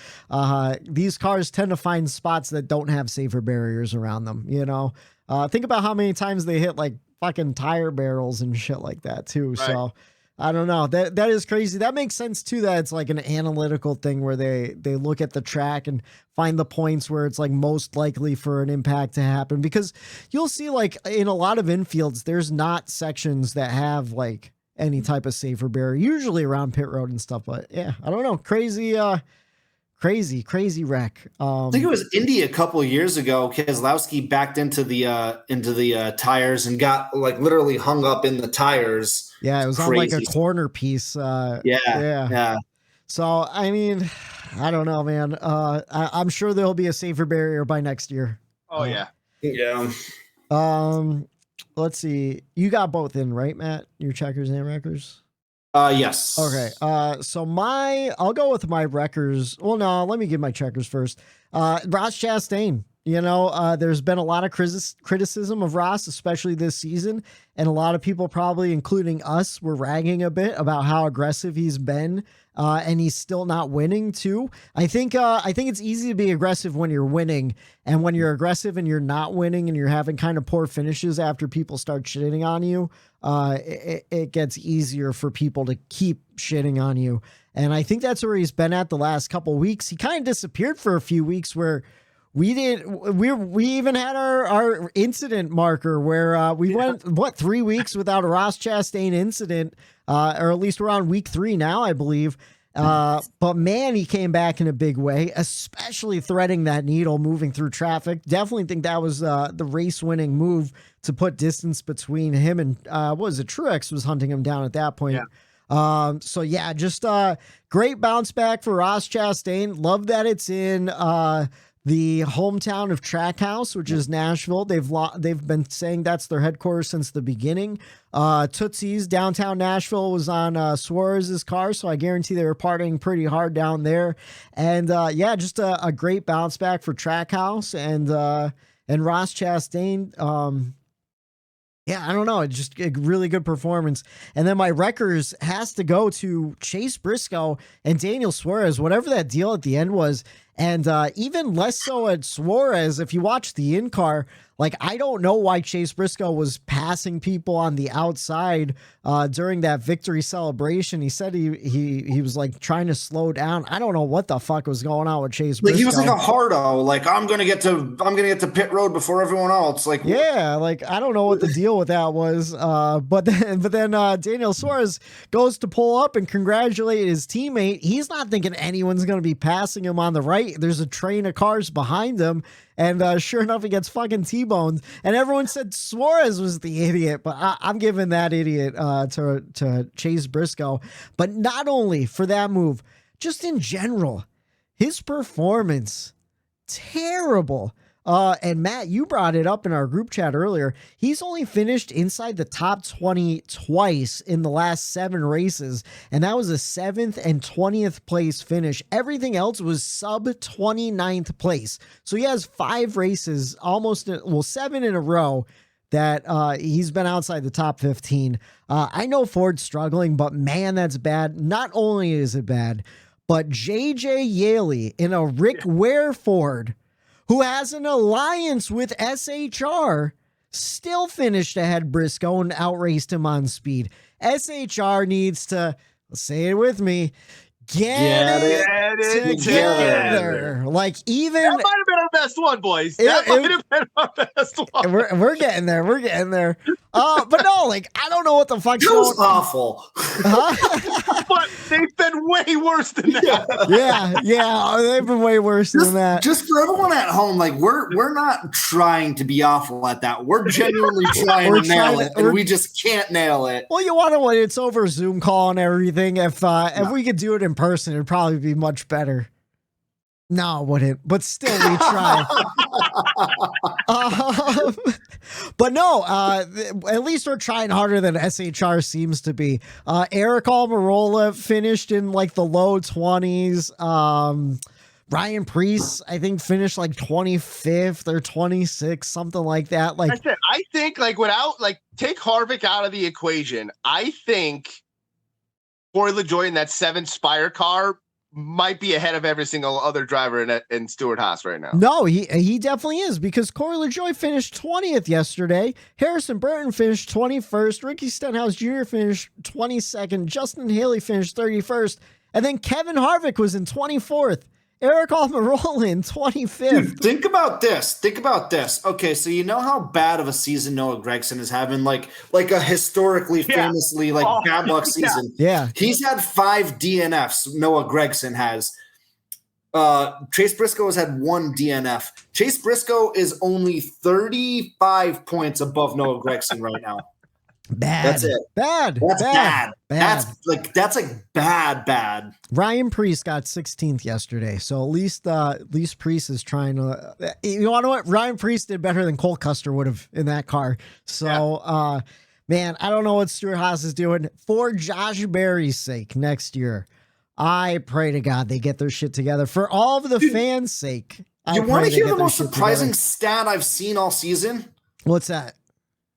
These cars tend to find spots that don't have safer barriers around them. Think about how many times they hit like fucking tire barrels and shit like that too. Right. So I don't know. That is crazy. That makes sense too, that it's like an analytical thing where they look at the track and find the points where it's like most likely for an impact to happen, because you'll see like in a lot of infields, there's not sections that have like any type of safer barrier, usually around pit road and stuff. But yeah, I don't know. Crazy wreck. I think it was Indy a couple of years ago. Keselowski backed into the tires and got like literally hung up in the tires. Yeah, it was on like a corner piece. Yeah. So I mean, I don't know, man. I'm sure there'll be a safer barrier by next year. Oh yeah. Let's see. You got both in, right, Matt? Your checkers and wreckers? Yes. Okay. So I'll go with my wreckers. Well, no, let me give my checkers first. Ross Chastain. There's been a lot of criticism of Ross, especially this season. And a lot of people, probably including us, were ragging a bit about how aggressive he's been. And he's still not winning too. I think it's easy to be aggressive when you're winning, and when you're aggressive and you're not winning and you're having kind of poor finishes after people start shitting on you, it gets easier for people to keep shitting on you. And I think that's where he's been at the last couple of weeks. He kind of disappeared for a few weeks where we even had our incident marker where we went 3 weeks without a Ross Chastain incident, or at least we're on week 3 now, I believe. But man, he came back in a big way, especially threading that needle, moving through traffic. Definitely think that was the race winning move to put distance between him and Truex was hunting him down at that point. So yeah, just great bounce back for Ross Chastain. Love that it's in the hometown of Trackhouse, which is Nashville. They've been saying that's their headquarters since the beginning. Tootsie's downtown Nashville was on Suarez's car, so I guarantee they were partying pretty hard down there. And yeah, just a great bounce back for Trackhouse and Ross Chastain. Yeah, I don't know. It's just a really good performance. And then my Wreckers has to go to Chase Briscoe and Daniel Suarez, whatever that deal at the end was. And even less so at Suarez, if you watch the in-car, like, I don't know why Chase Briscoe was passing people on the outside during that victory celebration. He said he was like trying to slow down. I don't know what the fuck was going on with Chase Briscoe. Like, he was like a hardo. Like, I'm gonna get to pit road before everyone else. Like, yeah, like, I don't know what the deal with that was. But then Daniel Suarez goes to pull up and congratulate his teammate. He's not thinking anyone's gonna be passing him on the right. There's a train of cars behind him. And sure enough, he gets fucking T-boned. And everyone said Suarez was the idiot, but I'm giving that idiot to Chase Briscoe. But not only for that move, just in general, his performance, terrible. And Matt, you brought it up in our group chat earlier. He's only finished inside the top 20 twice in the last 7 races, and that was a 7th and 20th place finish. Everything else was sub 29th place. So he has 5 races, 7 in a row that he's been outside the top 15. I know Ford's struggling, but man, that's bad. Not only is it bad, but JJ Yaley in a Rick Ware Ford, who has an alliance with SHR, still finished ahead Briscoe and outraced him on speed. SHR needs to, say it with me, get it together. Like, even that might have been our best one, boys. That might have been our best one. We're getting there. We're getting there. But no, like, I don't know what the fuck's it going was awful. But they've been way worse than that. Yeah, they've been way worse than that. Just for everyone at home, like, we're not trying to be awful at that. We're genuinely trying to nail it, and we just can't nail it. Well, you want to when it's over Zoom call and everything. If we could do it in person, it'd probably be much better. No, it wouldn't. But still, we try. But no, at least we're trying harder than SHR seems to be. Eric Almirola finished in like the low 20s. Ryan Preece, I think, finished like 25th or 26th, something like that. Like, I think, like, without, like, take Harvick out of the equation, I think Corey LaJoie in that 7 Spire car might be ahead of every single other driver in Stewart-Haas right now. No, he definitely is, because Corey LaJoie finished 20th yesterday. Harrison Burton finished 21st. Ricky Stenhouse Jr. finished 22nd. Justin Haley finished 31st. And then Kevin Harvick was in 24th. Eric Almirola in 25th. Dude, think about this. Okay, so you know how bad of a season Noah Gragson is having, like a historically, famously, like, bad luck season. Yeah. He's had 5 DNFs. Noah Gragson has. Chase Briscoe has had 1 DNF. Chase Briscoe is only 35 points above Noah Gragson right now. Bad. That's it. Bad. That's bad. Bad. That's bad. Ryan Preece got 16th yesterday, so at least Preece is trying to. You know what? Ryan Preece did better than Cole Custer would have in that car. So, man, I don't know what Stewart-Haas is doing. For Josh Berry's sake, next year, I pray to God they get their shit together. For all of the fans' sake, you want to hear the most surprising stat I've seen all season? What's that?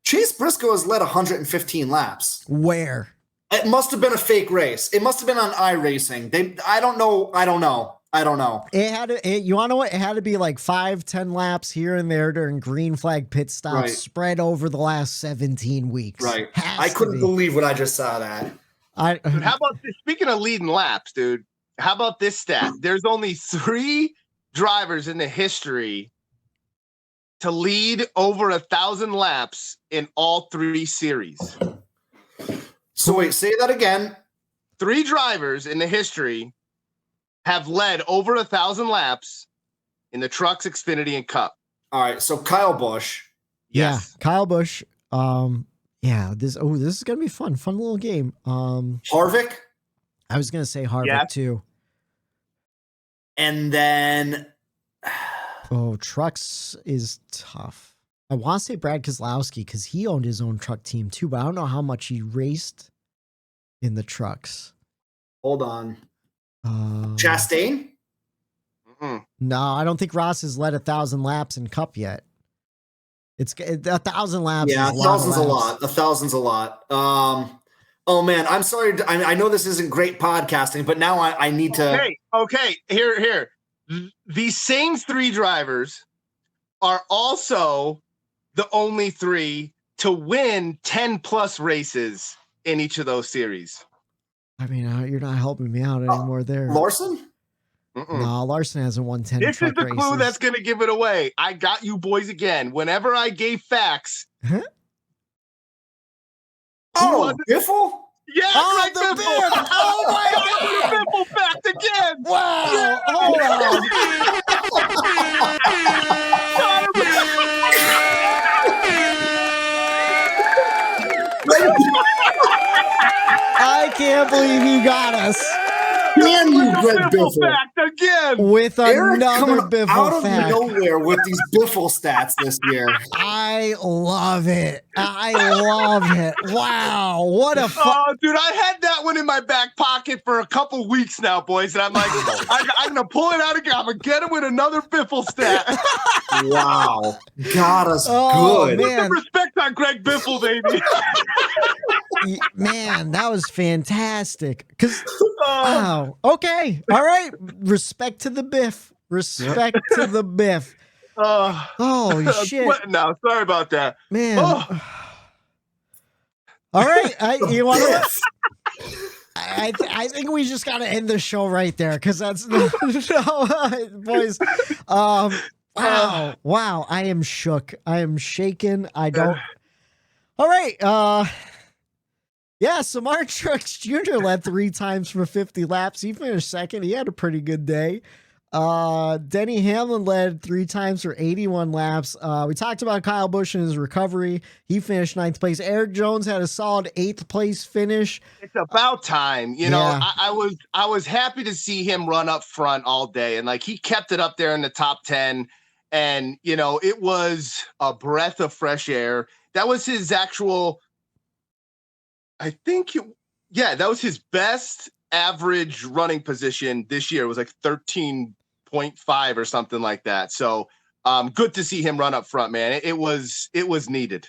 Chase Briscoe has led 115 laps. Where? It must have been a fake race. It must have been on iRacing. I don't know. It had to, you want to know what? It had to be like 5-10 laps here and there during green flag pit stops spread over the last 17 weeks. Right. I couldn't believe when I just saw that. Dude, how about this? Speaking of leading laps, dude, how about this stat? There's only 3 drivers in the history to lead over 1,000 laps in all 3 series. So wait, say that again. 3 drivers in the history have led over 1,000 laps in the Trucks, Xfinity, and Cup. All right, so Kyle Busch. Yes. Yeah, Kyle Busch. Yeah, this is gonna be fun little game. Harvick, I was gonna say Harvick too. and then Trucks is tough. I want to say Brad Keselowski because he owned his own truck team too, but I don't know how much he raced in the trucks. hold on, Chastain. No, I don't think Ross has led 1,000 laps in Cup yet. It's 1,000 laps. Yeah, is a lot of 1,000's a laps. lot. 1,000's a lot. Oh man, I'm sorry. I know this isn't great podcasting, but now I need to. Okay. Here. These same 3 drivers are also the only 3 to win 10 plus races in each of those series. I mean, you're not helping me out anymore there. Larson? No, Larson hasn't won 10 This truck is the races. clue that's going to give it away. I got you boys again. Whenever I gave facts. Huh? Oh, Biffle? Yeah, Oh, Greg the Biffle. Biff! Oh my God! Biffle fact again. Wow! Yeah. Hold on. I can't believe you got us Damn you, Greg Biffle Biffle. fact again. with Eric another coming Biffle out of fact. nowhere with these Biffle stats this year. I love it. Wow. What a fun. Oh, dude, I had that one in my back pocket for a couple weeks now, boys. And I'm like, I'm going to pull it out again. I'm going to get him with another Biffle stat. Wow. Got us Oh, good. man. Put the respect on Greg Biffle, baby. Man, that was fantastic. Wow. Okay. All right. Respect to the Biff. Respect to the Biff. Holy shit. No, sorry about that. Man. Oh. All right. You want to? I think we just got to end the show right there because that's no, boys. Wow. I am shook. I am shaken. I don't. All right. Yeah, so Mark Truex Jr. led 3 times for 50 laps. He finished second. He had a pretty good day. Denny Hamlin led 3 times for 81 laps. We talked about Kyle Busch and his recovery. He finished 9th place. Eric Jones had a solid 8th place finish. It's about time. You know, I was happy to see him run up front all day. And like he kept it up there in the top 10. And, you know, it was a breath of fresh air. That was his actual, I think, that was his best average running position this year. It was like 13.5 or something like that. So good to see him run up front, man. It was needed.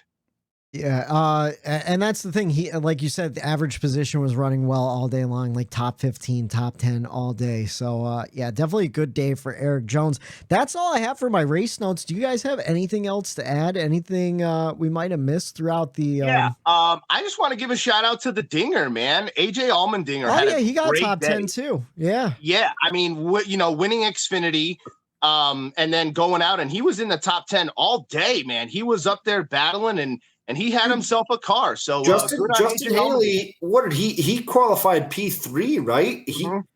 Yeah, and that's the thing. He, like you said, the average position was running well all day long, like top 15, top 10 all day. So, yeah, definitely a good day for Eric Jones. That's all I have for my race notes. Do you guys have anything else to add? Anything we might have missed throughout the? I just want to give a shout out to the Dinger, man. AJ Almendinger. Oh had yeah, he got great top day. 10 too. Yeah. Yeah, I mean, winning Xfinity. And then going out, and he was in the top 10 all day, man. He was up there battling, and he had himself a car. So Justin Haley, what did he qualified P3, right?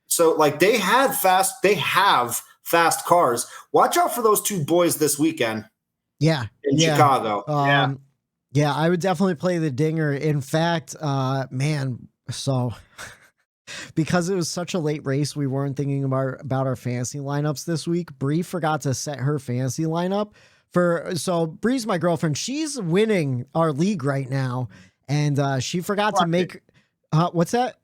So like they have fast cars. Watch out for those 2 boys this weekend. Yeah. In Chicago. Yeah, I would definitely play the Dinger. In fact, man, so because it was such a late race, we weren't thinking about our fantasy lineups this week. Bree forgot to set her fantasy lineup. So Bree's my girlfriend. She's winning our league right now, and she forgot to make. What's that?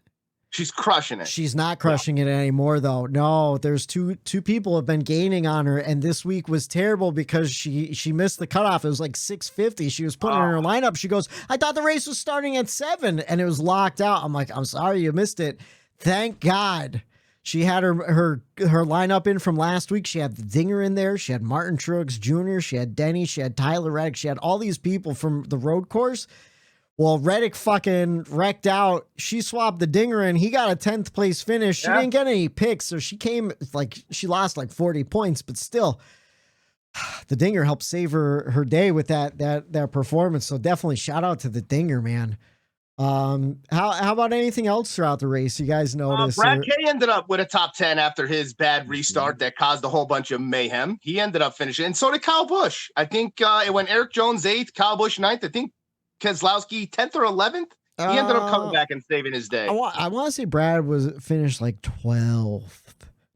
She's crushing it. She's not crushing it anymore, though. No, there's two people have been gaining on her, and this week was terrible because she missed the cutoff. It was like 6:50. She was putting in her lineup. She goes, "I thought the race was starting at 7, and it was locked out." I'm like, "I'm sorry, you missed it." Thank God. She had her lineup in from last week. She had the Dinger in there. She had Martin Truex Jr. She had Denny. She had Tyler Reddick. She had all these people from the road course. Well, Reddick fucking wrecked out. She swapped the Dinger in. He got a 10th place finish. She didn't get any picks, so she lost like 40 points, but still, the Dinger helped save her day with that performance. So definitely shout out to the Dinger, man. How about anything else throughout the race you guys noticed? Brad Kay ended up with a top 10 after his bad restart that caused a whole bunch of mayhem. He ended up finishing, and so did Kyle Busch. I think it went Eric Jones 8th, Kyle Busch 9th. I think Keselowski 10th or 11th? He ended up coming back and saving his day. I want to say Brad was finished like 12th.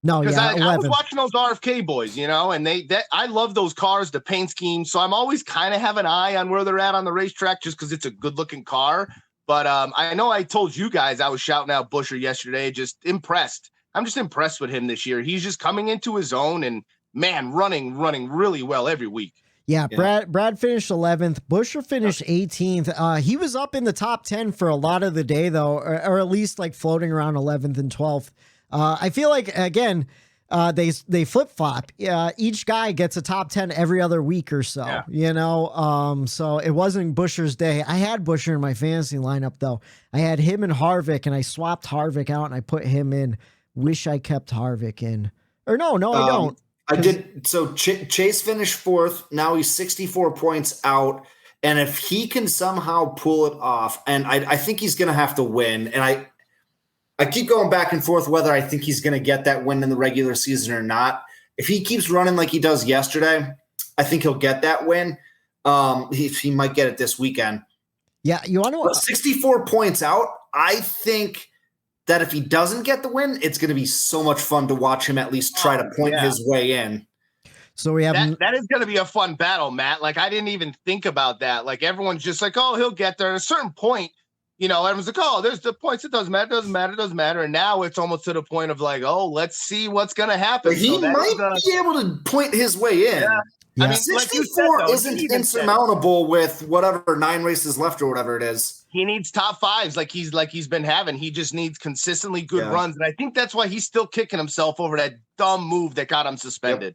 No, because yeah, I was watching those RFK boys, you know, and I love those cars, the paint scheme. So I'm always kind of have an eye on where they're at on the racetrack just because it's a good looking car. But I know I told you guys I was shouting out Buescher yesterday, just impressed. I'm just impressed with him this year. He's just coming into his own and, man, running really well every week. Yeah, Brad finished 11th. Buescher finished 18th. He was up in the top 10 for a lot of the day, though, or at least like floating around 11th and 12th. I feel like, again, they flip-flop. Each guy gets a top 10 every other week or so, you know? So it wasn't Buescher's day. I had Buescher in my fantasy lineup, though. I had him and Harvick, and I swapped Harvick out, and I put him in. Wish I kept Harvick in. Or no, I don't. I did. So Chase finished 4th. Now he's 64 points out. And if he can somehow pull it off, and I think he's going to have to win. And I keep going back and forth whether I think he's going to get that win in the regular season or not. If he keeps running like he does yesterday, I think he'll get that win. He might get it this weekend. Yeah, you want to 64 points out. I think that if he doesn't get the win, it's going to be so much fun to watch him at least try to point his way in. So we have that is going to be a fun battle, Matt. Like, I didn't even think about that. Like, everyone's just like, oh, he'll get there. At a certain point, you know, everyone's like, oh, there's the points. It doesn't matter. And now it's almost to the point of like, oh, let's see what's going to happen. But he might be able to point his way in. Yeah. I mean, 64 isn't insurmountable with whatever 9 races left or whatever it is. He needs top 5s like he's been having. He just needs consistently good runs. And I think that's why he's still kicking himself over that dumb move that got him suspended.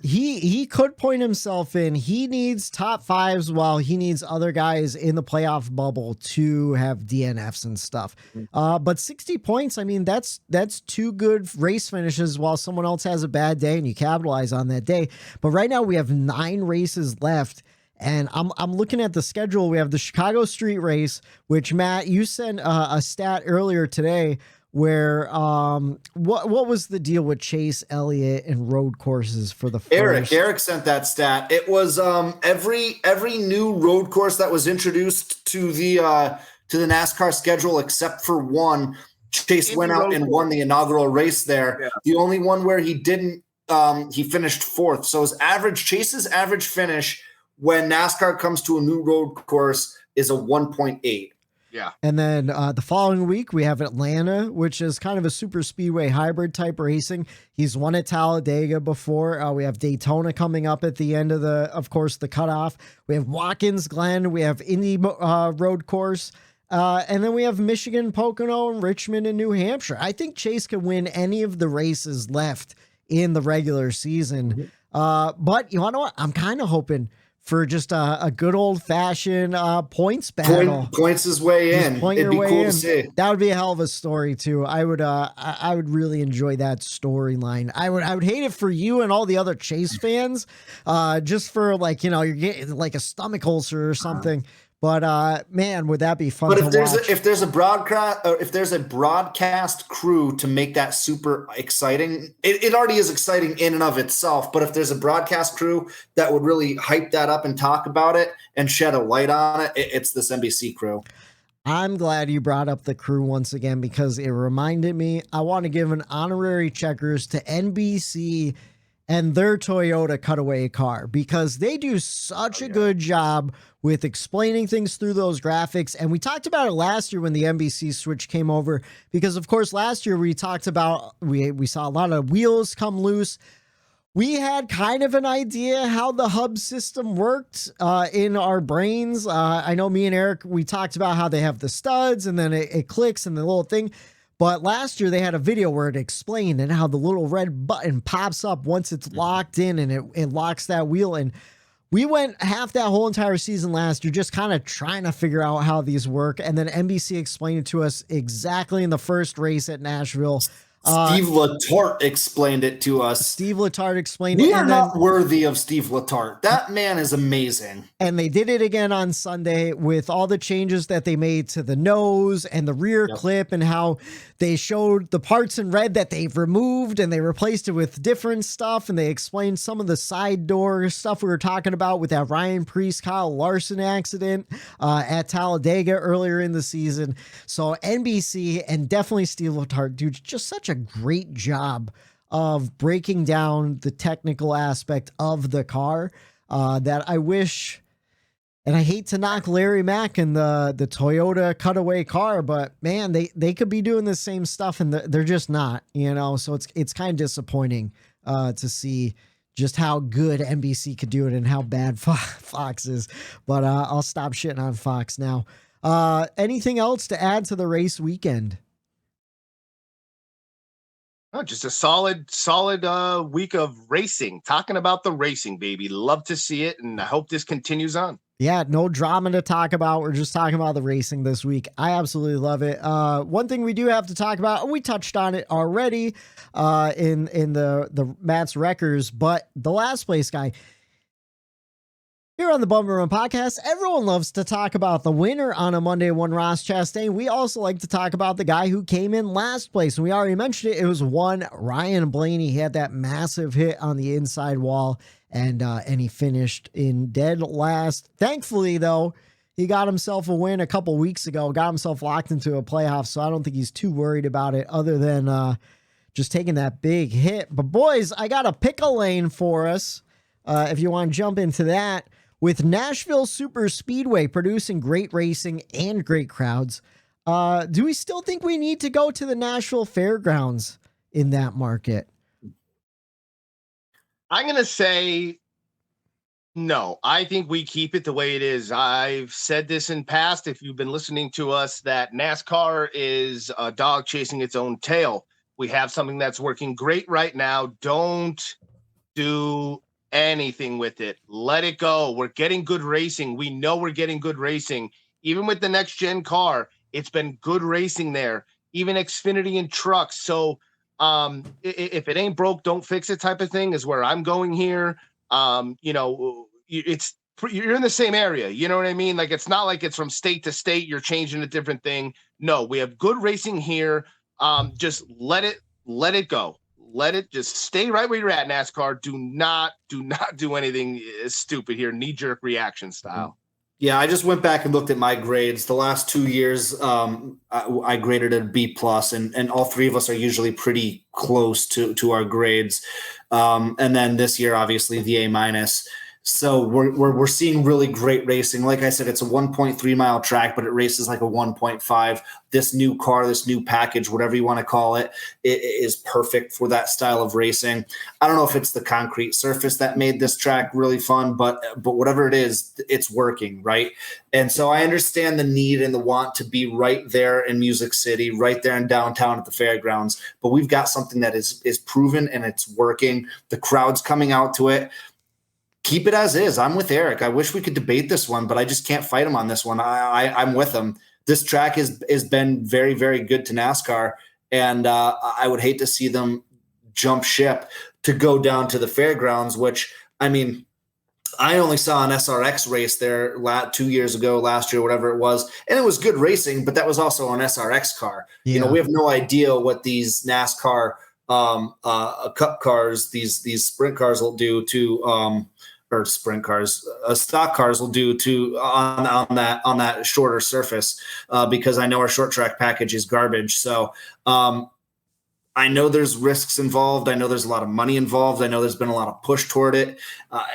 He could point himself in. He needs top 5s while he needs other guys in the playoff bubble to have DNFs and stuff. But 60 points, I mean, that's 2 good race finishes while someone else has a bad day and you capitalize on that day. But right now we have 9 races left. And I'm looking at the schedule. We have the Chicago Street Race, which, Matt, you sent a stat earlier today where what was the deal with Chase, Elliott, and road courses for the first? Eric sent that stat. It was every new road course that was introduced to the NASCAR schedule except for one. Chase went out and won the inaugural race there. Yeah. The only one where he didn't, he finished 4th. So Chase's average finish when NASCAR comes to a new road course is a 1.8. Yeah. And then the following week, we have Atlanta, which is kind of a super speedway hybrid type racing. He's won at Talladega before. We have Daytona coming up at the end of course, the cutoff. We have Watkins Glen. We have Indy road course. And then we have Michigan, Pocono, and Richmond and New Hampshire. I think Chase can win any of the races left in the regular season. But you want to know what? I'm kind of hoping for just a good old fashioned points battle. Points his way in. It'd be cool to see. That would be a hell of a story too. I would really enjoy that storyline. I would hate it for you and all the other Chase fans, just for like, you know, you're getting like a stomach ulcer or something. But man, would that be fun? But if there's a broadcast crew to make that super exciting, it already is exciting in and of itself. But if there's a broadcast crew that would really hype that up and talk about it and shed a light on it, it's this NBC crew. I'm glad you brought up the crew once again because it reminded me. I want to give an honorary checkers to NBC and their Toyota cutaway car because they do such a good job with explaining things through those graphics. And we talked about it last year when the NBC switch came over, because of course, last year we talked about, we saw a lot of wheels come loose. We had kind of an idea how the hub system worked in our brains. I know me and Eric, we talked about how they have the studs and then it clicks and the little thing. But last year they had a video where it explained and how the little red button pops up once it's locked in and it locks that wheel. And we went half that whole entire season last year just kind of trying to figure out how these work. And then NBC explained it to us exactly in the first race at Nashville. Steve Letarte explained it to us. Steve Letarte explained We it. are not worthy of Steve Letarte. That man is amazing. And they did it again on Sunday with all the changes that they made to the nose and the rear clip, and how they showed the parts in red that they've removed and they replaced it with different stuff. And they explained some of the side door stuff we were talking about with that Ryan Preece, Kyle Larson accident at Talladega earlier in the season. So NBC and definitely Steve Letarte do just such a great job of breaking down the technical aspect of the car that I wish, and I hate to knock Larry Mack and the Toyota cutaway car, but man, they could be doing the same stuff and they're just not, so it's kind of disappointing to see just how good NBC could do it and how bad Fox is. But I'll stop shitting on Fox now. Anything else to add to the race weekend? Oh, just a solid week of racing. Talking about the racing, baby. Love to see it, and I hope this continues on. Yeah, no drama to talk about. We're just talking about the racing this week. I absolutely love it. One thing we do have to talk about, we touched on it already in the Matt's Wreckers, but the last place guy. Here on the Bumper Run Podcast, everyone loves to talk about the winner on a Monday, one Ross Chastain. We also like to talk about the guy who came in last place. And we already mentioned it. It was one Ryan Blaney. He had that massive hit on the inside wall, and he finished in dead last. Thankfully, though, he got himself a win a couple weeks ago, got himself locked into a playoff. So I don't think he's too worried about it other than just taking that big hit. But boys, I got a pickle lane for us if you want to jump into that. With Nashville Super Speedway producing great racing and great crowds, do we still think we need to go to the Nashville Fairgrounds in that market? I'm going to say no. I think we keep it the way it is. I've said this in past, if you've been listening to us, that NASCAR is a dog chasing its own tail. We have something that's working great right now. Don't do anything with it. Let it go. We're getting good racing. We know we're getting good racing. Even with the next gen car, it's been good racing there. Even Xfinity and trucks. So if it ain't broke, don't fix it type of thing is where I'm going here. It's you're in the same area. You know what I mean? Like, it's not like it's from state to state. You're changing a different thing. No, we have good racing here. Just let it go. Let it just stay right where you're at, NASCAR. Do not do anything stupid here, knee-jerk reaction style. Yeah, I just went back and looked at my grades. The last 2 years, I graded at a B+, and all three of us are usually pretty close to our grades. And then this year, obviously, the A-. So we're seeing really great racing. Like I said, it's a 1.3 mile track, but it races like a 1.5. This new car, this new package, whatever you want to call it, it is perfect for that style of racing. I don't know if it's the concrete surface that made this track really fun, but whatever it is, it's working, right? And so I understand the need and the want to be right there in Music City, right there in downtown at the fairgrounds. But we've got something that is proven and it's working. The crowd's coming out to it. Keep it as is. I'm with Eric. I wish we could debate this one, but I just can't fight him on this one. I'm with him. This track has been very, very good to NASCAR, and I would hate to see them jump ship to go down to the fairgrounds, which, I mean, I only saw an SRX race there 2 years ago, last year, whatever it was, and it was good racing, but that was also an SRX car. Yeah. We have no idea what these NASCAR cup cars, these sprint cars will do to or sprint cars, stock cars will do to on that shorter surface, because I know our short track package is garbage. So I know there's risks involved. I know there's a lot of money involved. I know there's been a lot of push toward it.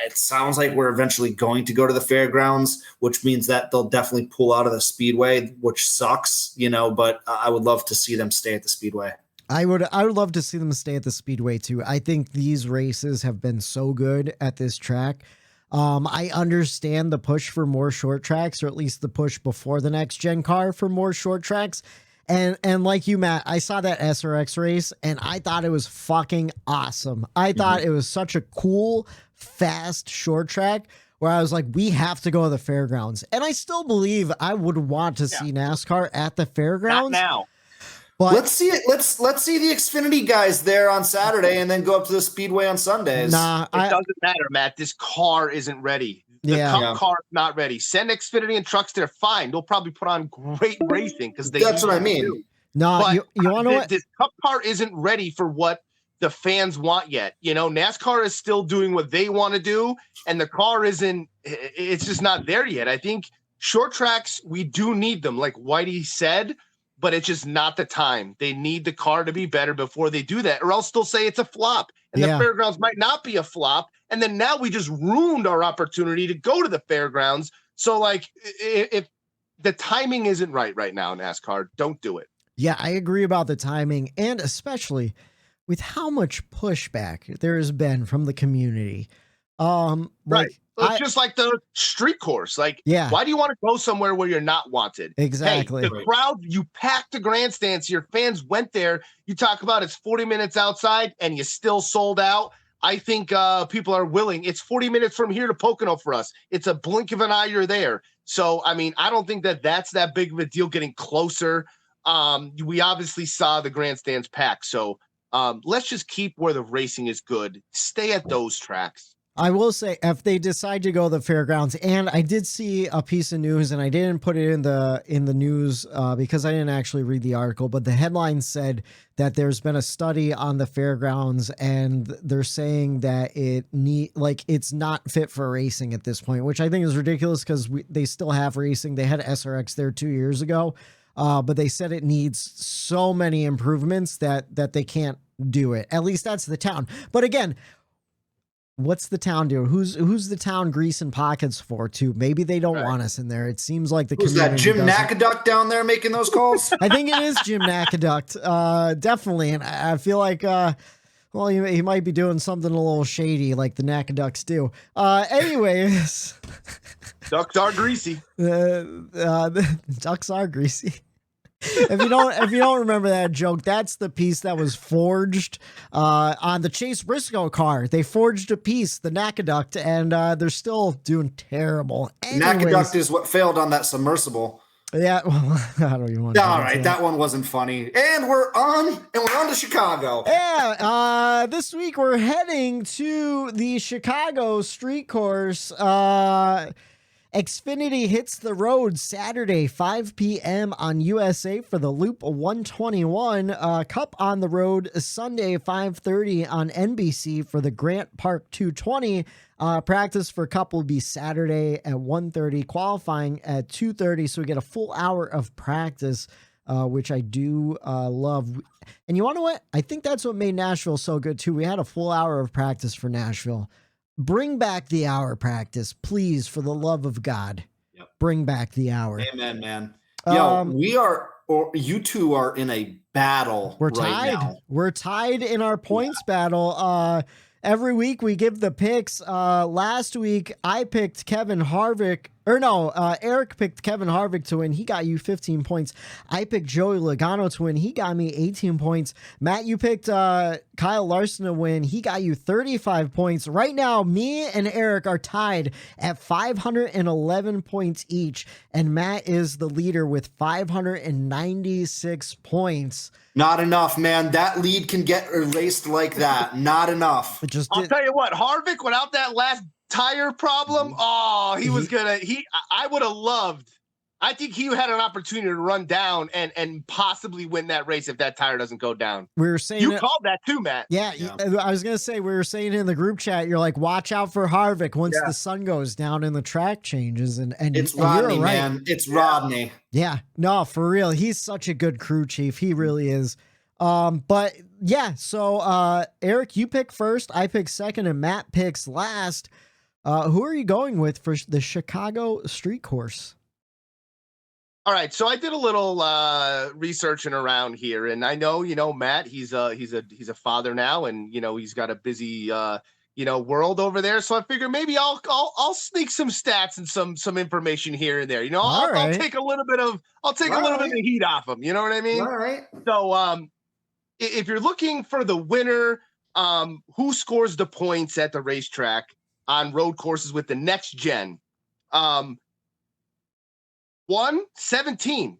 It sounds like we're eventually going to go to the fairgrounds, which means that they'll definitely pull out of the speedway, which sucks, but I would love to see them stay at the speedway. I would love to see them stay at the speedway too. I think these races have been so good at this track. I understand the push for more short tracks, or at least the push before the next gen car for more short tracks. And like you, Matt, I saw that SRX race and I thought it was fucking awesome. I thought it was such a cool, fast short track where I was like, we have to go to the fairgrounds. And I still believe I would want to see NASCAR at the fairgrounds. Not now. But let's see it. Let's see the Xfinity guys there on Saturday, and then go up to the Speedway on Sundays. It doesn't matter, Matt. This car isn't ready. The Cup car is not ready. Send Xfinity and trucks there. Fine. They'll probably put on great racing because that's what I mean. Do. No, but you want to know what? This Cup car isn't ready for what the fans want yet. You know, NASCAR is still doing what they want to do, and the car isn't. It's just not there yet. I think short tracks, we do need them, like Whitey said, but it's just not the time. They need the car to be better before they do that, or else they'll say it's a flop. And the fairgrounds might not be a flop. And then now we just ruined our opportunity to go to the fairgrounds. So, like, if the timing isn't right now, NASCAR, don't do it. Yeah, I agree about the timing, and especially with how much pushback there has been from the community. Right. It's just like the street course. Like, why do you want to go somewhere where you're not wanted? Exactly. Hey, the crowd, you packed the grandstands. Your fans went there. You talk about it's 40 minutes outside and you still sold out. I think people are willing. It's 40 minutes from here to Pocono for us. It's a blink of an eye, you're there. So, I mean, I don't think that's that big of a deal getting closer. We obviously saw the grandstands packed. So let's just keep where the racing is good. Stay at those tracks. I will say, if they decide to go to the fairgrounds, and I did see a piece of news, and I didn't put it in the news because I didn't actually read the article, but the headline said that there's been a study on the fairgrounds, and they're saying that it's not fit for racing at this point, which I think is ridiculous because they still have racing. They had SRX there 2 years ago, but they said it needs so many improvements that they can't do it. At least that's the town. But again, what's the town do? Who's the town greasing pockets for too? Maybe they don't want us in there. It seems like the Who's that? Jim Nakaduck down there making those calls? I think it is Jim Nakaduck. Definitely. And I feel like, well, he might be doing something a little shady like the Nakaducks do. Anyways. Ducks are greasy. The ducks are greasy. If you don't remember that joke, that's the piece that was forged on the Chase Briscoe car. They forged a piece, the Nakaduct, and they're still doing terrible. Nakaduct is what failed on that submersible. Yeah, well, I don't even want to. All right, that one wasn't funny. And we're on to Chicago. Yeah, this week we're heading to the Chicago street course. Xfinity hits the road Saturday, 5 p.m. on USA for the Loop 121. Cup on the road Sunday, 5:30 on NBC for the Grant Park 220. Practice for Cup will be Saturday at 1:30, qualifying at 2:30. So we get a full hour of practice, which I do love. And you want to know what? I think that's what made Nashville so good too. We had a full hour of practice for Nashville. Bring back the hour practice, please, for the love of God. Yep. Bring back the hour. Amen, man. You two are in a battle. We're tied. Now. We're tied in our points battle. Every week we give the picks. Last week I picked Kevin Harvick. Eric picked Kevin Harvick to win. He got you 15 points. I picked Joey Logano to win. He got me 18 points. Matt, you picked Kyle Larson to win. He got you 35 points. Right now, me and Eric are tied at 511 points each, and Matt is the leader with 596 points. Not enough, man. That lead can get erased like that. Not enough. I'll tell you what, Harvick, without that last tire problem, I would have loved. I think he had an opportunity to run down and possibly win that race if that tire doesn't go down. We were saying you called that too, Matt. Yeah, I was gonna say, we were saying in the group chat, you're like, watch out for Harvick once the sun goes down and the track changes, and it's Rodney, right. Man. It's Rodney. Yeah, no, for real. He's such a good crew chief. He really is. But yeah, so Eric, you pick first, I pick second, and Matt picks last. Who are you going with for the Chicago street course? All right, so I did a little researching around here, and I know, Matt, he's a father now, and he's got a busy world over there. So I figure maybe I'll sneak some stats and some information here and there. I'll take a little bit of the heat off him. You know what I mean? All right. So if you're looking for the winner, who scores the points at the racetrack on road courses with the next gen, 17.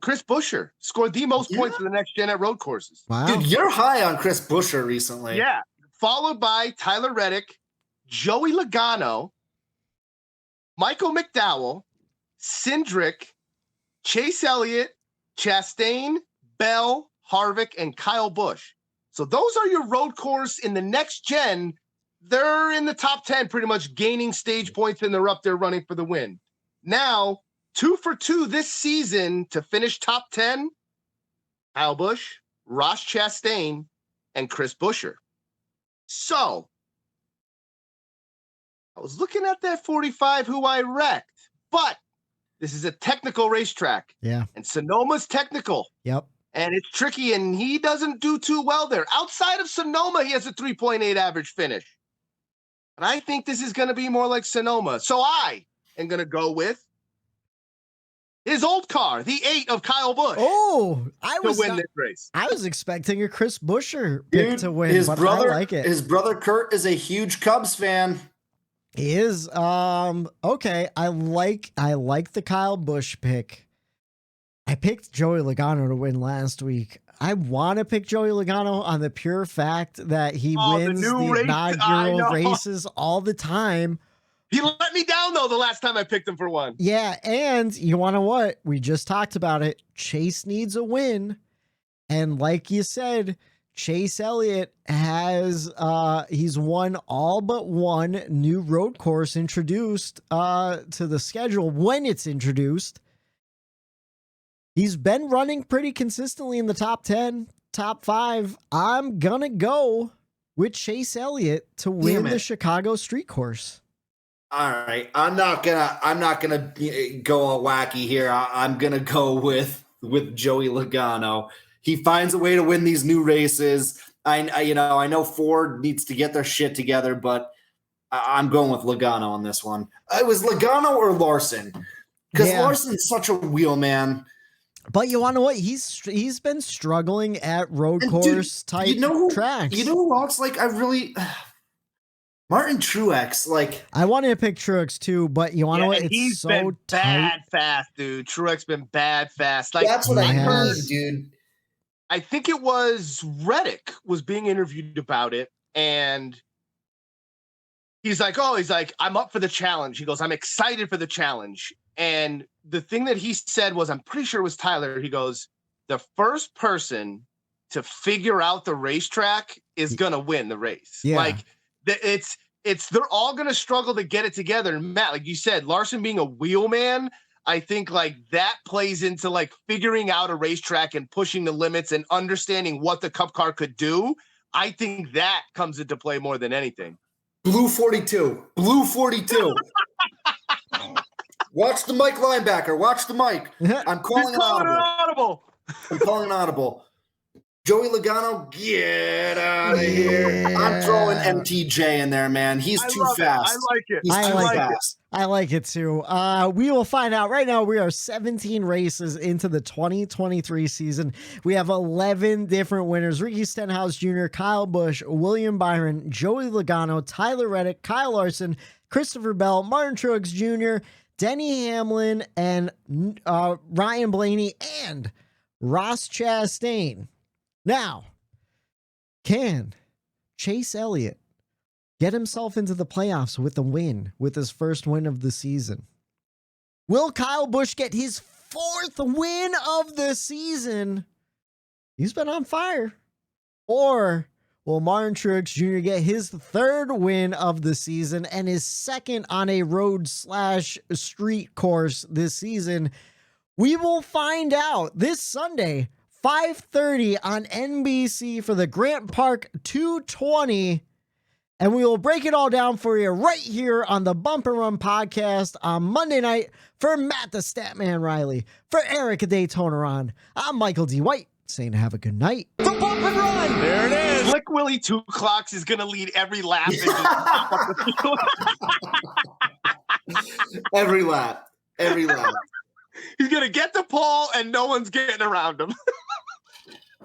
Chris Buescher scored the most points for the next gen at road courses. Wow. Dude, you're high on Chris Buescher recently. Yeah. Followed by Tyler Reddick, Joey Logano, Michael McDowell, Cindric, Chase Elliott, Chastain, Bell, Harvick, and Kyle Busch. So those are your road course in the next gen. They're in the top 10, pretty much gaining stage points, and they're up there running for the win. Now, 2 for 2 this season to finish top 10, Kyle Busch, Ross Chastain, and Chris Buescher. So, I was looking at that 45 who I wrecked, but this is a technical racetrack. Yeah. And Sonoma's technical. Yep. And it's tricky, and he doesn't do too well there. Outside of Sonoma, he has a 3.8 average finish. And I think this is going to be more like Sonoma. So I am going to go with his old car, the 8 of Kyle Busch. Oh, to win this race. I was expecting a Chris Buescher pick to win, his but brother, I like it. His brother Kurt is a huge Cubs fan. He is. Okay. I like the Kyle Busch pick. I picked Joey Logano to win last week. I want to pick Joey Logano on the pure fact that he wins the inaugural races all the time. He let me down, though, the last time I picked him for one. Yeah, and you want to what? We just talked about it. Chase needs a win. And like you said, Chase Elliott has he's won all but one new road course introduced to the schedule when it's introduced. He's been running pretty consistently in the top 10, top 5. I'm gonna go with Chase Elliott to win the Chicago street course. All right, I'm not gonna go all wacky here. I'm gonna go with Joey Logano. He finds a way to win these new races. I know Ford needs to get their shit together, but I'm going with Logano on this one. It was Logano or Larson, because Larson's such a wheel man. But you want to know what? He's been struggling at road course type tracks. You know who else? Like, I really Martin Truex. Like, I wanted to pick Truex too, but you want to know what? It's he's so been tight. bad fast, dude. Truex been bad fast. Like, that's what I heard, dude. I think it was Reddick was being interviewed about it, and he's like, I'm up for the challenge. He goes, I'm excited for the challenge. And the thing that he said was, I'm pretty sure it was Tyler. He goes, the first person to figure out the racetrack is going to win the race. Yeah. Like, they're all going to struggle to get it together. And Matt, like you said, Larson being a wheelman, I think like that plays into like figuring out a racetrack and pushing the limits and understanding what the Cup car could do. I think that comes into play more than anything. Blue 42. Watch the mic, linebacker. Watch the mic. I'm calling an audible. I'm calling an audible. Joey Logano, get out of here. I'm throwing MTJ in there, man. He's too fast. I like it. He's too fast. I like it too. We will find out. Right now, we are 17 races into the 2023 season. We have 11 different winners. Ricky Stenhouse Jr., Kyle Busch, William Byron, Joey Logano, Tyler Reddick, Kyle Larson, Christopher Bell, Martin Truex Jr., Denny Hamlin, and Ryan Blaney, and Ross Chastain. Now, can Chase Elliott get himself into the playoffs with a win, with his first win of the season? Will Kyle Busch get his 4th win of the season? He's been on fire. Or will Martin Truex Jr. get his 3rd win of the season and his 2nd on a road/street course this season? We will find out this Sunday, 5:30 on NBC for the Grant Park 220. And we will break it all down for you right here on the Bump and Run podcast on Monday night. For Matt the Statman Reilly, for Eric at Daytona Ron, I'm Michael D. White saying have a good night. For Bump and Run! There it is. Slick Willie 2 clocks is going to lead every lap. Every lap. He's going to get the pole and no one's getting around him.